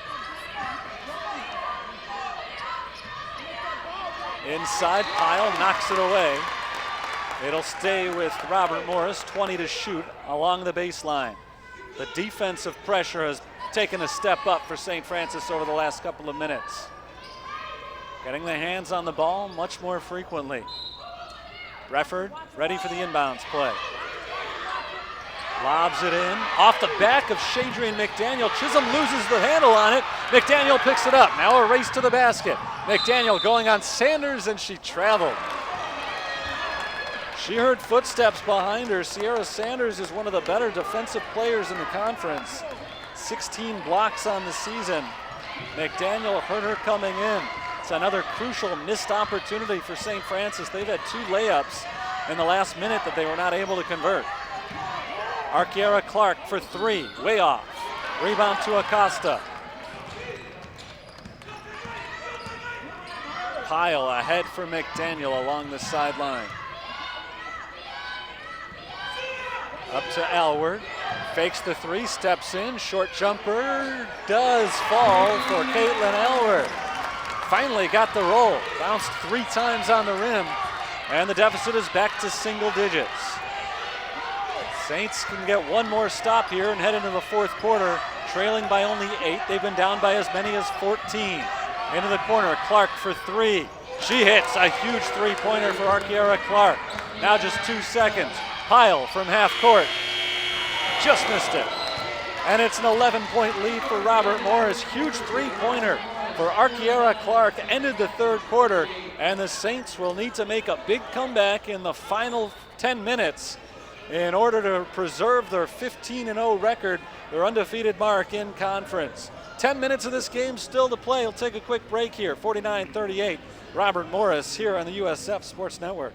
Inside, Pyle knocks it away. It'll stay with Robert Morris, 20 to shoot along the baseline. The defensive pressure has taken a step up for St. Francis over the last couple of minutes. Getting their hands on the ball much more frequently. Breffert ready for the inbounds play. Lobs it in, off the back of Shadrian McDaniel. Chisholm loses the handle on it. McDaniel picks it up. Now a race to the basket. McDaniel going on Sanders, and she traveled. She heard footsteps behind her. Sierra Sanders is one of the better defensive players in the conference. 16 blocks on the season. McDaniel heard her coming in. It's another crucial missed opportunity for St. Francis. They've had 2 layups in the last minute that they were not able to convert. Arkiera Clark for 3, way off. Rebound to Acosta. Pyle ahead for McDaniel along the sideline. Up to Aylward, fakes the 3, steps in, short jumper does fall for Caitlin Aylward. Finally got the roll, bounced 3 times on the rim, and the deficit is back to single digits. Saints can get one more stop here and head into the fourth quarter, trailing by only 8. They've been down by as many as 14. Into the corner, Clark for 3. She hits a huge three-pointer for Arkiera Clark. Now just 2 seconds. Pyle from half court, just missed it. And it's an 11-point lead for Robert Morris. Huge three-pointer for Arkiera Clark ended the third quarter, and the Saints will need to make a big comeback in the final 10 minutes in order to preserve their 15-0 record, their undefeated mark in conference. 10 minutes of this game still to play. We'll take a quick break here. 49-38, Robert Morris here on the USF Sports Network.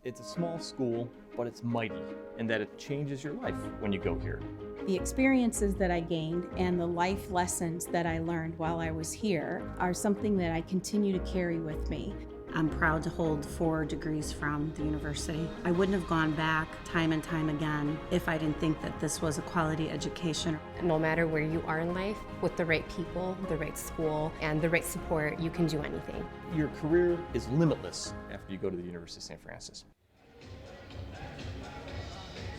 It's a small school, but it's mighty in that it changes your life when you go here. The experiences that I gained and the life lessons that I learned while I was here are something that I continue to carry with me. I'm proud to hold 4 degrees from the university. I wouldn't have gone back time and time again if I didn't think that this was a quality education. No matter where you are in life, with the right people, the right school, and the right support, you can do anything. Your career is limitless after you go to the University of St. Francis.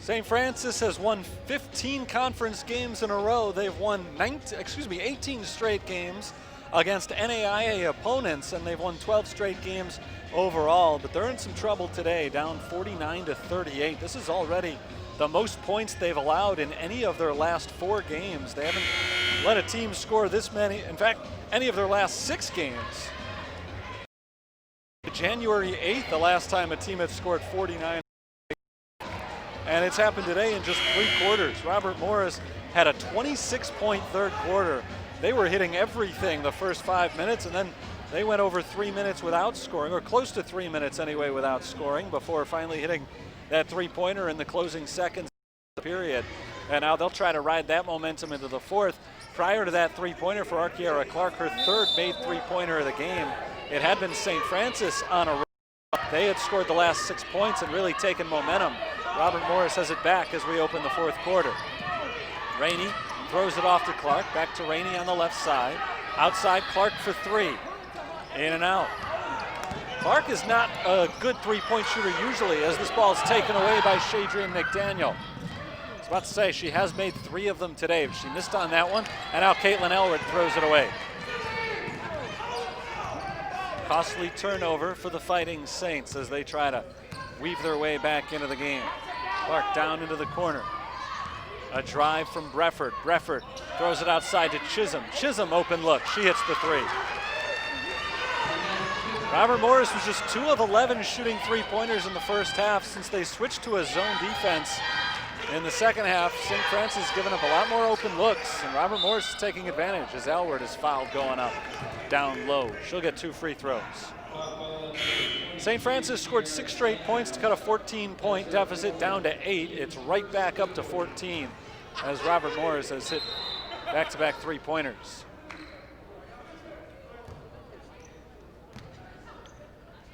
St. Francis has won 15 conference games in a row. They've won 18 straight games against NAIA opponents, and they've won 12 straight games overall. But they're in some trouble today, down 49-38. This is already the most points they've allowed in any of their last 4 games. They haven't let a team score this many, in fact, any of their last 6 games. January 8th, the last time a team had scored 49. And it's happened today in just 3 quarters. Robert Morris had a 26-point third quarter. They were hitting everything the first 5 minutes, and then they went over 3 minutes without scoring, or close to 3 minutes anyway without scoring, before finally hitting that three-pointer in the closing seconds of the period. And now they'll try to ride that momentum into the fourth. Prior to that three-pointer for Arkiara Clark, her third made three-pointer of the game. It had been St. Francis on a run. They had scored the last 6 points and really taken momentum. Robert Morris has it back as we open the fourth quarter. Rainey throws it off to Clark. Back to Rainey on the left side. Outside Clark for 3. In and out. Clark is not a good three-point shooter usually, as this ball is taken away by Shadrian McDaniel. I was about to say, she has made 3 of them today. She missed on that one, and now Caitlin Elwood throws it away. Costly turnover for the Fighting Saints as they try to weave their way back into the game. Clark down into the corner. A drive from Brefford. Brefford throws it outside to Chisholm. Chisholm open look. She hits the 3. Robert Morris was just 2 of 11 shooting three-pointers in the first half. Since they switched to a zone defense in the second half, St. Francis has given up a lot more open looks, and Robert Morris is taking advantage as Elwood is fouled going up down low. She'll get 2 free throws. St. Francis scored 6 straight points to cut a 14-point deficit down to 8. It's right back up to 14 as Robert Morris has hit back-to-back three-pointers.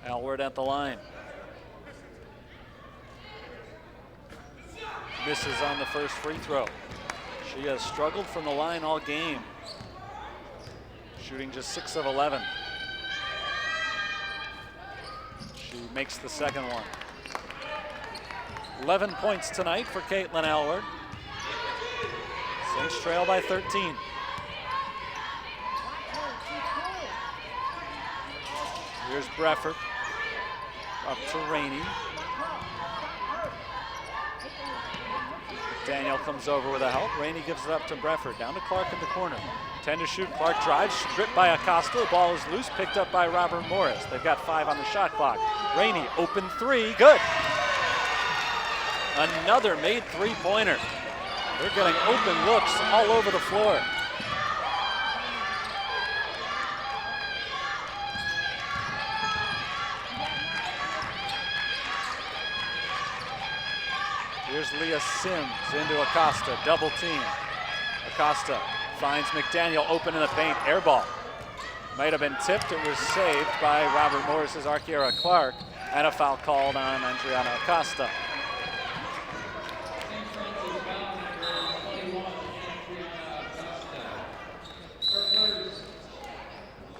Elwood at the line. Misses on the first free throw. She has struggled from the line all game, shooting just 6 of 11. She makes the second one. 11 points tonight for Caitlin Elwood. Saints trail by 13. Here's Brefford. Up to Rainey. Daniel comes over with a help. Rainey gives it up to Brefford. Down to Clark in the corner. 10 to shoot. Clark drives, stripped by Acosta. The ball is loose, picked up by Robert Morris. They've got 5 on the shot clock. Rainey, open 3, good. Another made three-pointer. They're getting open looks all over the floor. Here's Leah Sims into Acosta, double team. Acosta finds McDaniel open in the paint, air ball. Might have been tipped, it was saved by Robert Morris's Arkiara Clark, and a foul called on Andriana Acosta.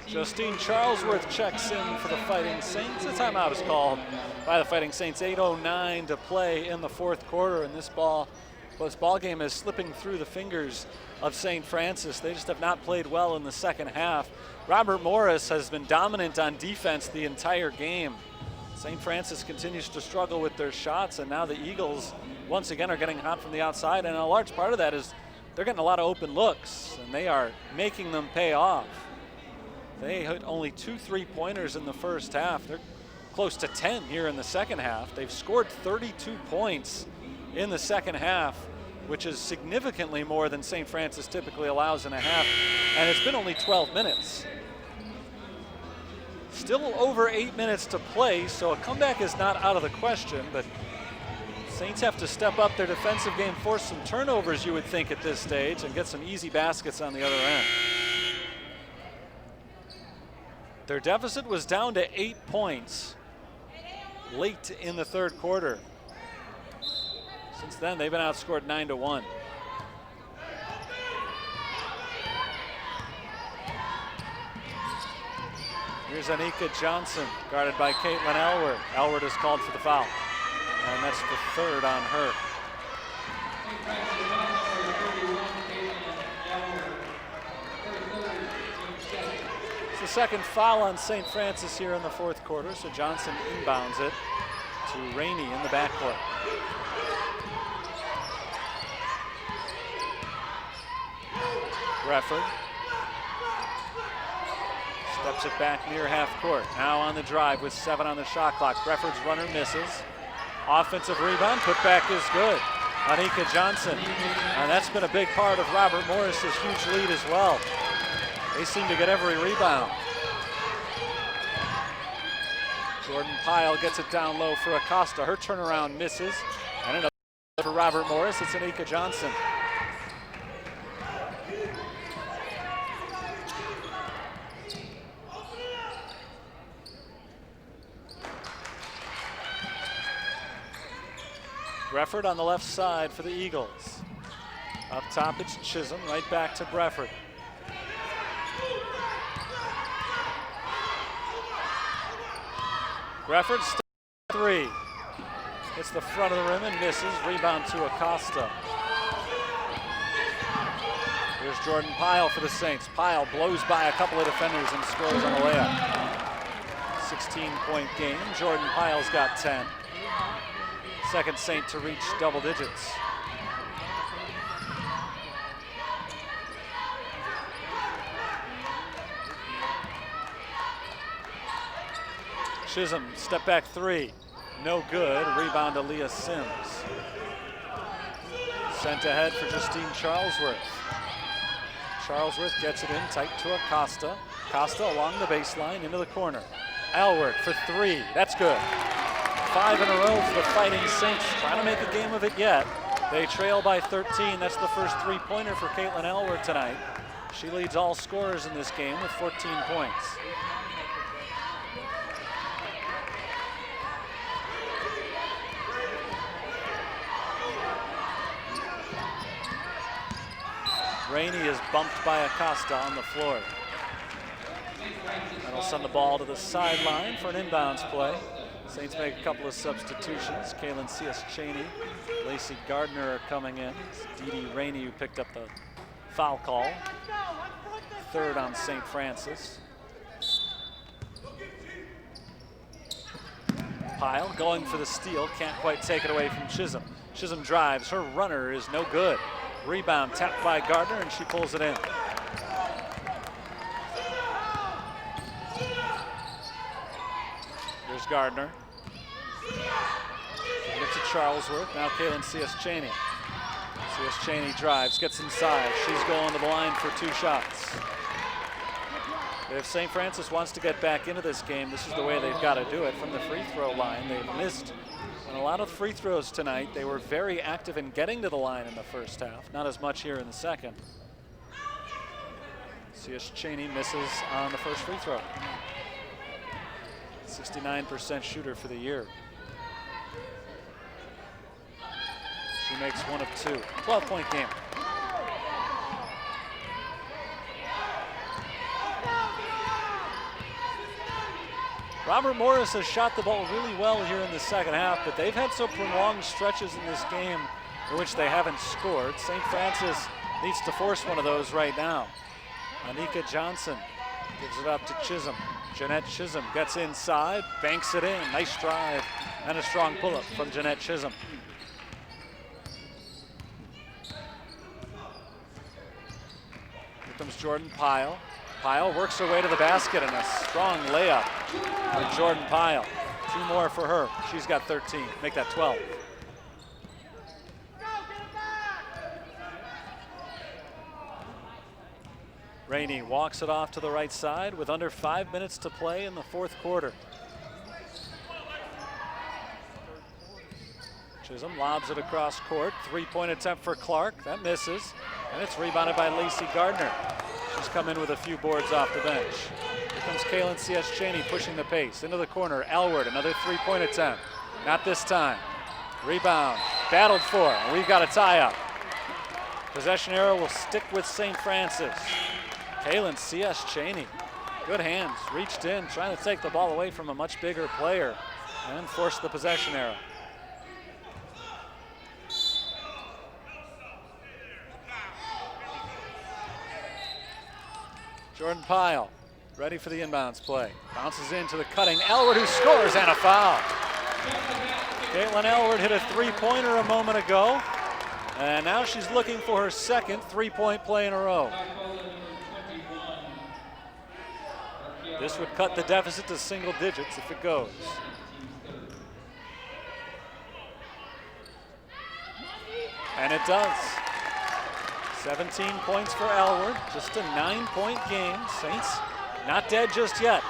Justine Charlesworth checks in for the Fighting Saints. A timeout is called by the Fighting Saints. 8:09 to play in the fourth quarter, and this ball game is slipping through the fingers of St. Francis. They just have not played well in the second half. Robert Morris has been dominant on defense the entire game. St. Francis continues to struggle with their shots, and now the Eagles once again are getting hot from the outside, and a large part of that is they're getting a lot of open looks, and they are making them pay off. They hit only 2 3-pointers in the first half. They're close to 10 here in the second half. They've scored 32 points in the second half, which is significantly more than St. Francis typically allows in a half, and it's been only 12 minutes. Still over 8 minutes to play, so a comeback is not out of the question, but Saints have to step up their defensive game, force some turnovers, you would think, at this stage, and get some easy baskets on the other end. Their deficit was down to 8 points late in the third quarter. Since then, they've been outscored 9-1. Here's Anika Johnson, guarded by Caitlin Elwood. Elwood is called for the foul, and that's the third on her. St. Francis on number 31, Caitlin Elmer. Her third, team second. It's the second foul on St. Francis here in the fourth quarter, so Johnson inbounds it to Rainey in the backcourt. Brefford steps it back near half court. Now on the drive with 7 on the shot clock. Brefford's runner misses. Offensive rebound, put back is good. Anika Johnson, and that's been a big part of Robert Morris's huge lead as well. They seem to get every rebound. Jordan Pyle gets it down low for Acosta. Her turnaround misses, and another for Robert Morris. It's Anika Johnson. Brefford on the left side for the Eagles. Up top it's Chisholm, right back to Brefford. Brefford, 3. Hits the front of the rim and misses. Rebound to Acosta. Here's Jordan Pyle for the Saints. Pyle blows by a couple of defenders and scores on the layup. 16-point game. Jordan Pyle's got 10. Second Saint to reach double digits. Chisholm, step back 3. No good. Rebound to Leah Sims. Sent ahead for Justine Charlesworth. Charlesworth gets it in tight to Acosta. Acosta along the baseline into the corner. Alward for 3. That's good. 5 in a row for the Fighting Saints. Trying to make a game of it yet. They trail by 13. That's the first 3-pointer for Caitlin Alward tonight. She leads all scorers in this game with 14 points. Rainey is bumped by Acosta on the floor. That'll send the ball to the sideline for an inbounds play. Saints make a couple of substitutions. Kaylin C.S. Cheney, Lacey Gardner are coming in. It's Dee Dee Rainey who picked up the foul call. Third on St. Francis. Pyle going for the steal, can't quite take it away from Chisholm. Chisholm drives, her runner is no good. Rebound tapped by Gardner and she pulls it in. Here's Gardner. Gets to Charlesworth, now Kaylin C.S. Cheney. C.S. Cheney drives, gets inside. She's going to the line for 2 shots. If St. Francis wants to get back into this game, this is the way they've got to do it from the free throw line. They've missed on a lot of free throws tonight. They were very active in getting to the line in the first half, not as much here in the second. C.S. Cheney misses on the first free throw. 69% shooter for the year. She makes 1 of 2. 12-point game. Robert Morris has shot the ball really well here in the second half, but they've had some prolonged stretches in this game in which they haven't scored. St. Francis needs to force one of those right now. Anika Johnson gives it up to Chisholm. Jeanette Chisholm gets inside, banks it in. Nice drive and a strong pull-up from Jeanette Chisholm. Here comes Jordan Pyle. Pyle works her way to the basket and a strong layup for Jordan Pyle. 2 more for her. She's got 13. Make that 12. Rainey walks it off to the right side with under 5 minutes to play in the fourth quarter. Chisholm lobs it across court. 3-point attempt for Clark. That misses. And it's rebounded by Lacey Gardner. She's come in with a few boards off the bench. Here comes Kaylin C.S. Cheney pushing the pace. Into the corner. Elward, another 3-point attempt. Not this time. Rebound. Battled for. And we've got a tie-up. Possession arrow will stick with St. Francis. Kaylin C.S. Cheney. Good hands. Reached in, trying to take the ball away from a much bigger player and forced the possession arrow. Jordan Pyle ready for the inbounds play. Bounces into the cutting Elwood, who scores, and a foul. Caitlin Elwood hit a three-pointer a moment ago, and now she's looking for her second three-point play in a row. This would cut the deficit to single digits if it goes. And it does. 17 points for Elwood, just a 9-point game. Saints not dead just yet.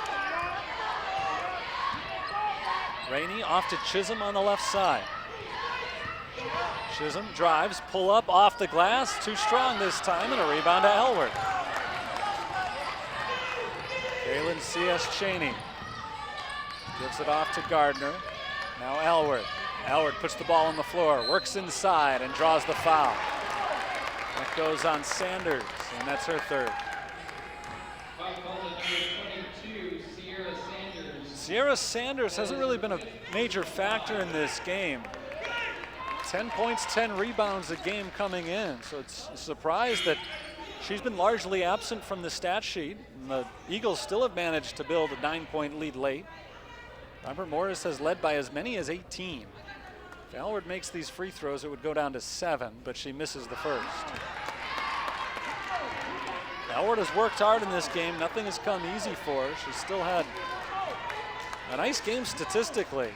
Rainey off to Chisholm on the left side. Chisholm drives, pull up off the glass, too strong this time, and a rebound to Elwood. Kaylin C.S. Cheney gives it off to Gardner. Now Elwood. Elwood puts the ball on the floor, works inside, and draws the foul. That goes on Sanders, and that's her third. Sierra Sanders hasn't really been a major factor in this game. 10 points, 10 rebounds a game coming in, so it's a surprise that she's been largely absent from the stat sheet. And the Eagles still have managed to build a 9-point lead late. Robert Morris has led by as many as 18. If Elwood makes these free throws, it would go down to 7, but she misses the first. Elwood has worked hard in this game. Nothing has come easy for her. She's still had a nice game statistically,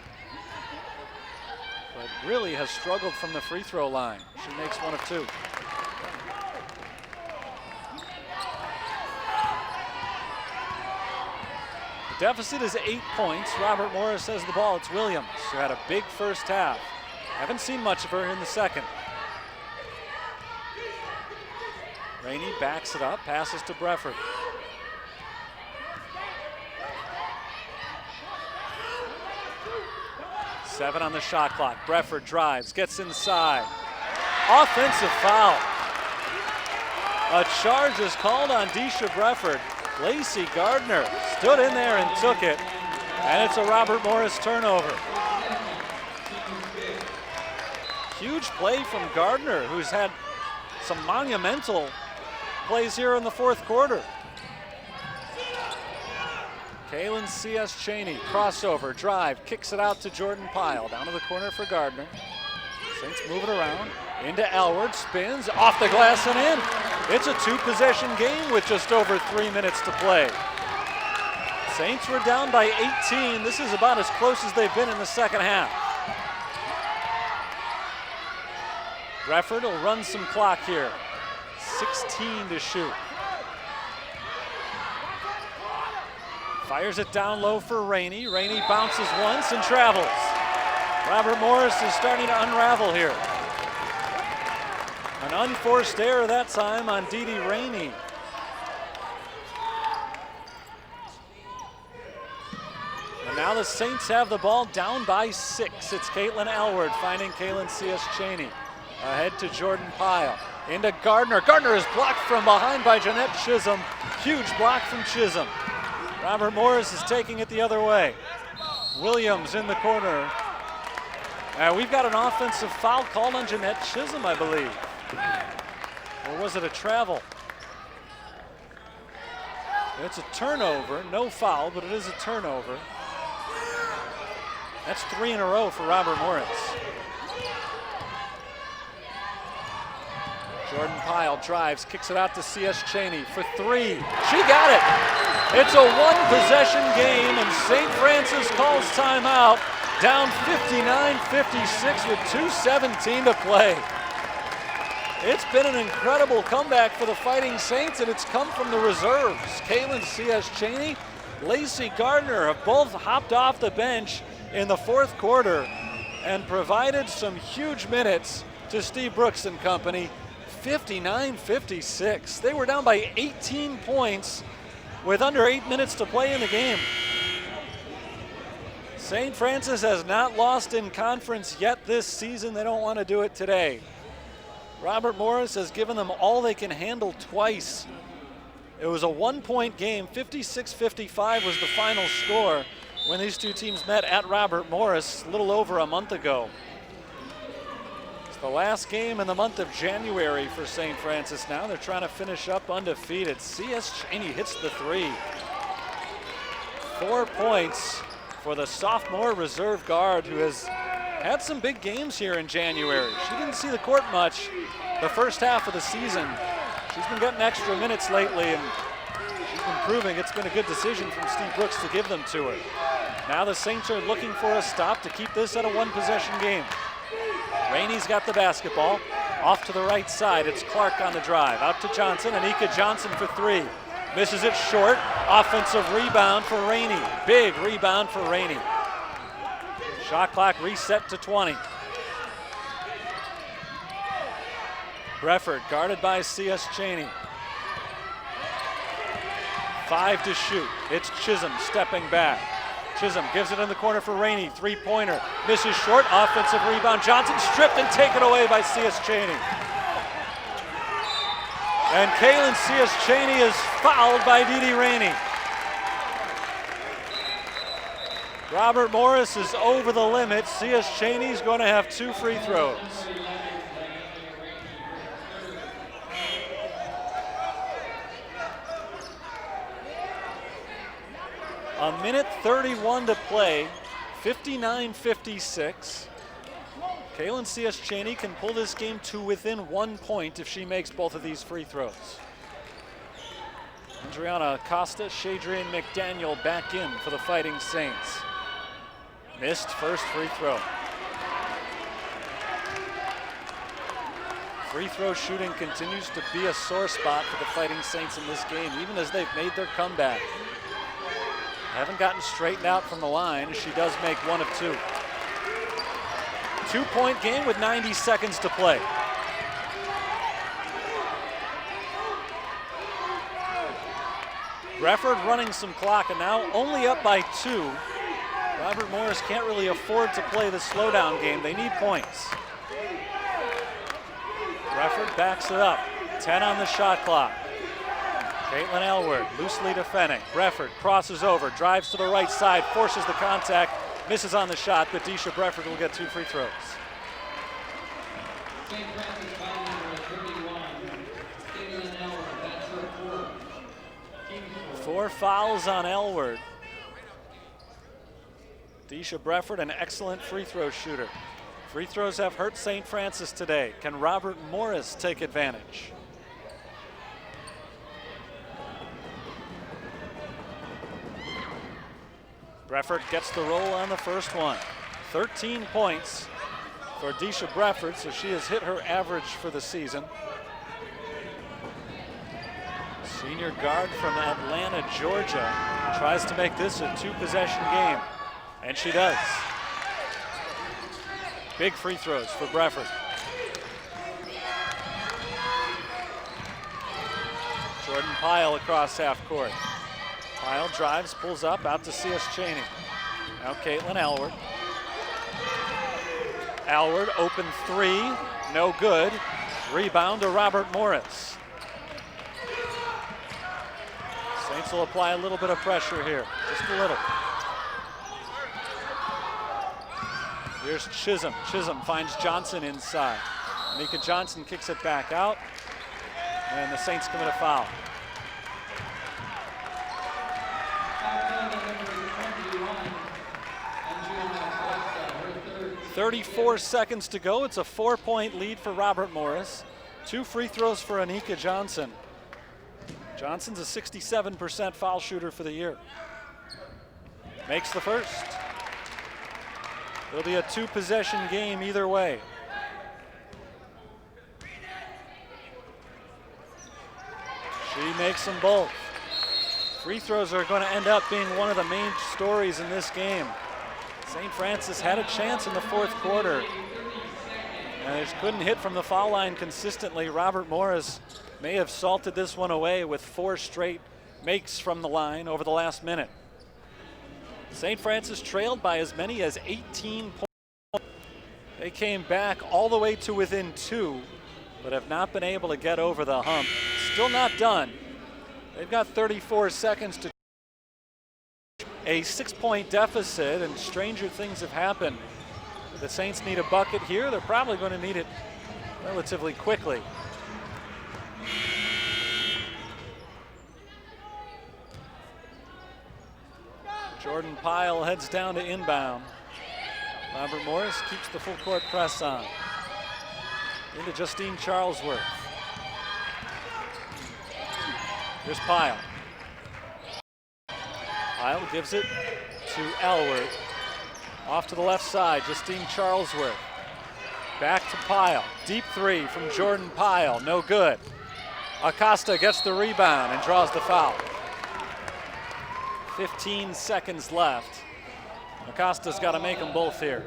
but really has struggled from the free throw line. She makes one of two. The deficit is 8 points. Robert Morris has the ball. It's Williams, who had a big first half. Haven't seen much of her in the second. Rainey backs it up, passes to Brefford. Seven on the shot clock. Brefford drives, gets inside. Offensive foul. A charge is called on Deisha Brefford. Lacey Gardner stood in there and took it, and it's a Robert Morris turnover. Huge play from Gardner, who's had some monumental plays here in the fourth quarter. Kaylin C.S. Cheney, crossover, drive, kicks it out to Jordan Pyle. Down to the corner for Gardner. Saints move it around, into Elwood, spins, off the glass and in. It's a two-possession game with just over 3 minutes to play. Saints were down by 18. This is about as close as they've been in the second half. Brefford will run some clock here. 16 to shoot. Fires it down low for Rainey. Rainey bounces once and travels. Robert Morris is starting to unravel here. An unforced error that time on Dee Dee Rainey. And now the Saints have the ball down by 6. It's Caitlin Elwood finding Kaylin C.S. Cheney. Ahead to Jordan Pyle. Into Gardner. Gardner is blocked from behind by Jeanette Chisholm. Huge block from Chisholm. Robert Morris is taking it the other way. Williams in the corner. We've got an offensive foul called on Jeanette Chisholm, I believe. Or was it a travel? It's a turnover. No foul, but it is a turnover. That's 3 in a row for Robert Morris. Jordan Pyle drives, kicks it out to C.S. Cheney for 3. She got it. It's a one-possession game, and St. Francis calls timeout. Down 59-56 with 2:17 to play. It's been an incredible comeback for the Fighting Saints, and it's come from the reserves. Kaylin C.S. Cheney, Lacey Gardner have both hopped off the bench in the fourth quarter and provided some huge minutes to Steve Brooks and company. 59-56. They were down by 18 points with under 8 minutes to play in the game. St. Francis has not lost in conference yet this season. They don't want to do it today. Robert Morris has given them all they can handle twice. It was a 1-point game. 56-55 was the final score when these two teams met at Robert Morris a little over a month ago. The last game in the month of January for St. Francis now. They're trying to finish up undefeated. C.S. Cheney hits the three. 4 points for the sophomore reserve guard who has had some big games here in January. She didn't see the court much the first half of the season. She's been getting extra minutes lately, and she's been proving it's been a good decision from Steve Brooks to give them to her. Now the Saints are looking for a stop to keep this at a one-possession game. Rainey's got the basketball. Off to the right side, it's Clark on the drive. Out to Johnson, Anika Johnson for three. Misses it short. Offensive rebound for Rainey. Big rebound for Rainey. Shot clock reset to 20. Brefford guarded by C.S. Cheney. 5 to shoot. It's Chisholm stepping back. Chisholm gives it in the corner for Rainey. Three-pointer. Misses short. Offensive rebound. Johnson stripped and taken away by C.S. Cheney. And Kaylin C.S. Cheney is fouled by Didi Rainey. Robert Morris is over the limit. C.S. Cheney's going to have 2 free throws. A minute 31 to play, 59-56. Kaylin C.S. Cheney can pull this game to within 1 point if she makes both of these free throws. Adriana Costa, Shadrian McDaniel back in for the Fighting Saints. Missed first free throw. Free throw shooting continues to be a sore spot for the Fighting Saints in this game, even as they've made their comeback. Haven't gotten straightened out from the line. She does make 1 of 2. 2-point game with 90 seconds to play. Brefford running some clock and now only up by 2. Robert Morris can't really afford to play the slowdown game. They need points. Brefford backs it up. 10 on the shot clock. Caitlin Elward loosely defending. Brefford crosses over, drives to the right side, forces the contact, misses on the shot, but Deisha Brefford will get 2 free throws. St. Francis foul number 31, Caitlin Elward, that's her 4th. Team 4 fouls on Elward. Deisha Brefford, an excellent free throw shooter. Free throws have hurt St. Francis today. Can Robert Morris take advantage? Brefford gets the roll on the first one. 13 points for Deisha Brefford, so she has hit her average for the season. Senior guard from Atlanta, Georgia, tries to make this a 2-possession game, and she does. Big free throws for Brefford. Jordan Pyle across half court. Pyle drives, pulls up, out to C.S. Cheney. Now Caitlin Elward. Elward, open 3, no good. Rebound to Robert Morris. Saints will apply a little bit of pressure here, just a little. Here's Chisholm. Chisholm finds Johnson inside. Anika Johnson kicks it back out, and the Saints commit a foul. 34 seconds to go. It's a 4-point lead for Robert Morris. 2 free throws for Anika Johnson. Johnson's a 67% foul shooter for the year. Makes the first. It'll be a 2-possession game either way. She makes them both. Free throws are going to end up being one of the main stories in this game. St. Francis had a chance in the 4th quarter, and they just couldn't hit from the foul line consistently. Robert Morris may have salted this one away with 4 straight makes from the line over the last minute. St. Francis trailed by as many as 18 points. They came back all the way to within 2, but have not been able to get over the hump. Still not done. They've got 34 seconds to a 6-point deficit, and stranger things have happened The Saints need a bucket here. They're probably going to need it relatively quickly. Jordan Pyle heads down to inbound. Robert Morris keeps the full court press on. Into Justine Charlesworth. Here's Pyle. Pyle gives it to Alward. Off to the left side, Justine Charlesworth. Back to Pyle. Deep three from Jordan Pyle, no good. Acosta gets the rebound and draws the foul. 15 seconds left. Acosta's got to make them both here.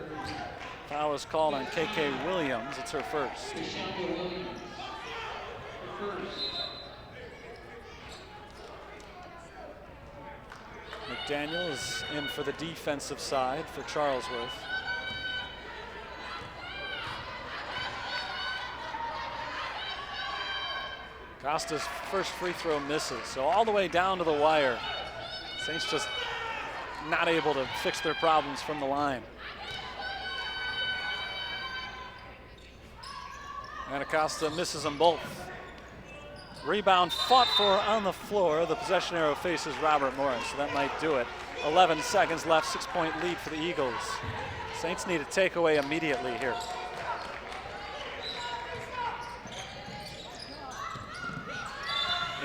Foul is called on KK Williams. It's her first. McDaniel is in for the defensive side for Charlesworth. Acosta's first free throw misses, so all the way down to the wire. Saints just not able to fix their problems from the line. And Acosta misses them both. Rebound fought for on the floor. The possession arrow faces Robert Morris, so that might do it. 11 seconds left, 6-point lead for the Eagles. Saints need a takeaway immediately here.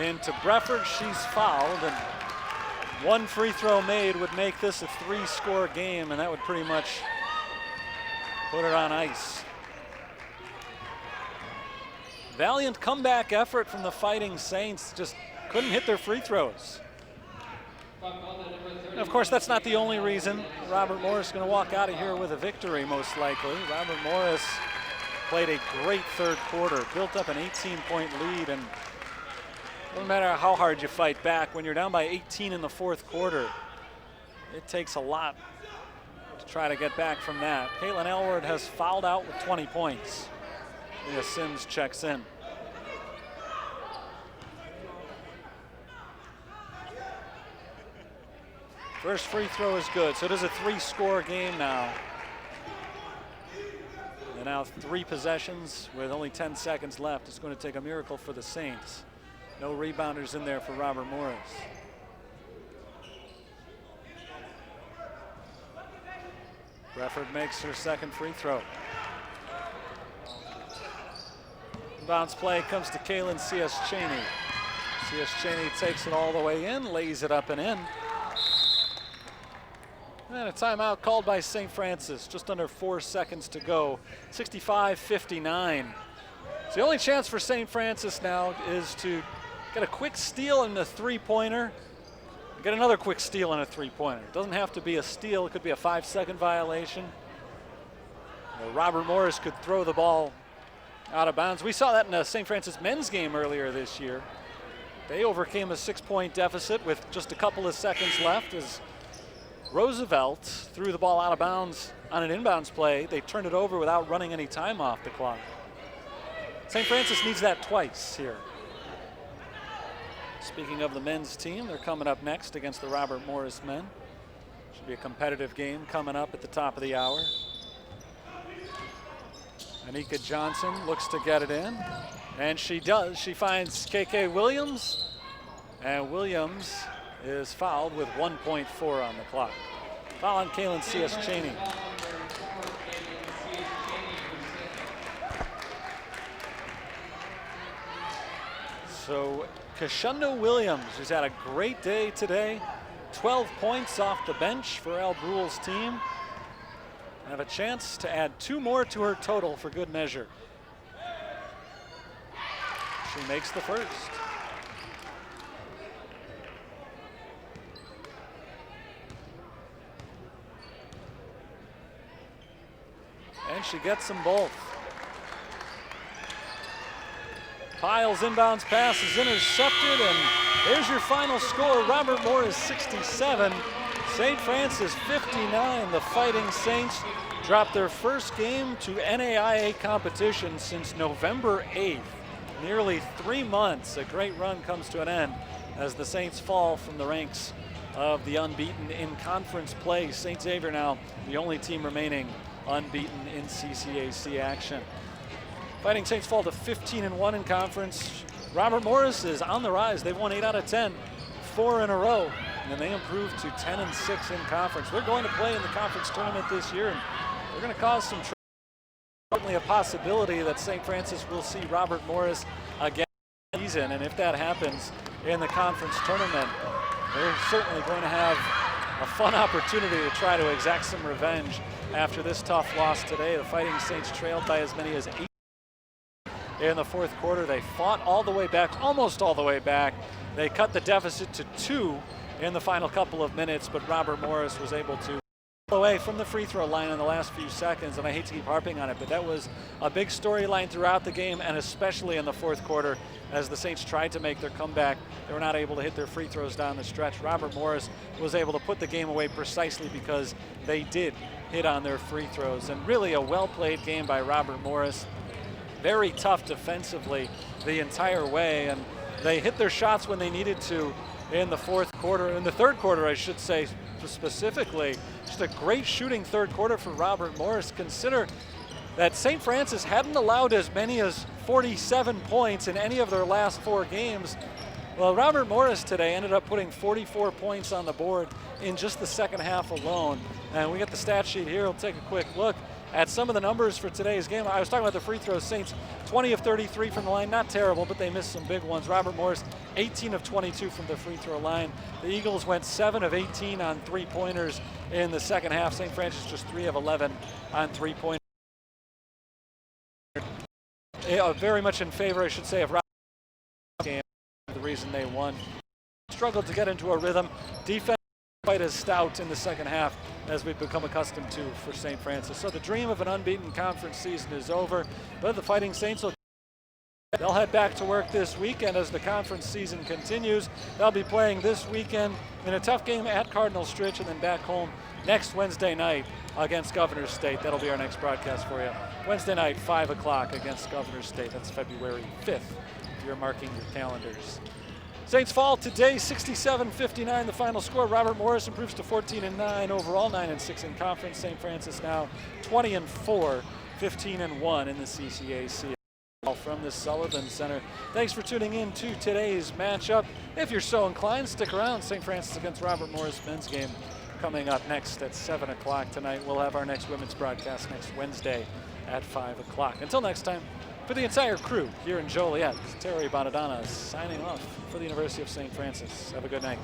Into Brefford, she's fouled, and one free throw made would make this a 3-score game, and that would pretty much put it on ice. Valiant comeback effort from the Fighting Saints, just couldn't hit their free throws. And of course, that's not the only reason. Robert Morris is going to walk out of here with a victory, most likely. Robert Morris played a great third quarter, built up an 18-point lead, and no matter how hard you fight back, when you're down by 18 in the fourth quarter, it takes a lot to try to get back from that. Caitlin Elward has fouled out with 20 points. Leah Sims checks in. First free throw is good, so it is a 3-score game now. And now 3 possessions with only 10 seconds left. It's going to take a miracle for the Saints. No rebounders in there for Robert Morris. Brefford makes her second free throw. Bounce play comes to Kaylin C.S. Cheney. C.S. Cheney takes it all the way in, lays it up and in. And a timeout called by St. Francis, just under 4 seconds to go. 65-59. So the only chance for St. Francis now is to get a quick steal in the three-pointer, get another quick steal in a three-pointer. It doesn't have to be a steal, it could be a 5-second violation. Robert Morris could throw the ball out of bounds. We saw that in the St. Francis men's game earlier this year. They overcame a 6-point deficit with just a couple of seconds left as Roosevelt threw the ball out of bounds on an inbounds play. They turned it over without running any time off the clock. St. Francis needs that twice here. Speaking of the men's team, they're coming up next against the Robert Morris men. Should be a competitive game coming up at the top of the hour. Anika Johnson looks to get it in, and she does. She finds KK Williams, and Williams is fouled with 1.4 on the clock. Foul on Kaylin C.S. Cheney. So Kashunda Williams, who's had a great day today, 12 points off the bench for Al Brule's team. Have a chance to add 2 more to her total for good measure. She makes the first. And she gets them both. Pyle's inbounds pass is intercepted, and there's your final score. Robert Morris 67, St. Francis 59. The Fighting Saints dropped their first game to NAIA competition since November 8th. Nearly 3 months. A great run comes to an end as the Saints fall from the ranks of the unbeaten in conference play. St. Xavier now the only team remaining unbeaten in CCAC action. Fighting Saints fall to 15-1 in conference. Robert Morris is on the rise. They've won 8 out of 10, 4 in a row, and then they improved to 10-6 in conference. They're going to play in the conference tournament this year, and they're going to cause some trouble. Certainly a possibility that St. Francis will see Robert Morris again this season, and if that happens in the conference tournament, they're certainly going to have a fun opportunity to try to exact some revenge after this tough loss today. The Fighting Saints trailed by as many as 8 in the fourth quarter. They fought all the way back, almost all the way back. They cut the deficit to 2 in the final couple of minutes, but Robert Morris was able to away from the free throw line in the last few seconds, and I hate to keep harping on it, but that was a big storyline throughout the game, and especially in the fourth quarter as the Saints tried to make their comeback. They were not able to hit their free throws down the stretch. Robert Morris was able to put the game away precisely because they did hit on their free throws, and really a well-played game by Robert Morris. Very tough defensively the entire way, and they hit their shots when they needed to in the fourth quarter, in the third quarter, I should say specifically. Just a great shooting third quarter for Robert Morris. Consider that St. Francis hadn't allowed as many as 47 points in any of their last 4 games. Well, Robert Morris today ended up putting 44 points on the board in just the second half alone. And we got the stat sheet here. We'll take a quick look at some of the numbers for today's game. I was talking about the free throws. Saints 20 of 33 from the line, not terrible, but they missed some big ones. Robert Morris 18 of 22 from the free throw line. The Eagles went 7 of 18 on 3-pointers in the second half. St. Francis just 3 of 11 on 3-pointers. Very much in favor, I should say, of Robert game. The reason they won. Struggled to get into a rhythm. Defense quite as stout in the second half as we've become accustomed to for St. Francis. So the dream of an unbeaten conference season is over, but the Fighting Saints they'll head back to work this weekend as the conference season continues. They'll be playing this weekend in a tough game at Cardinal Stritch and then back home next Wednesday night against Governors State. That'll be our next broadcast for you. Wednesday night, 5 o'clock against Governors State. That's February 5th, if you're marking your calendars. Saints fall today, 67-59 the final score. Robert Morris improves to 14-9 overall, 9-6 in conference. St. Francis now 20-4, 15-1 in the CCAC. From the Sullivan Center. Thanks for tuning in to today's matchup. If you're so inclined, stick around. St. Francis against Robert Morris men's game coming up next at 7 o'clock tonight. We'll have our next women's broadcast next Wednesday at 5 o'clock. Until next time, for the entire crew here in Joliet, Terry Bonadonna signing off for the University of St. Francis. Have a good night.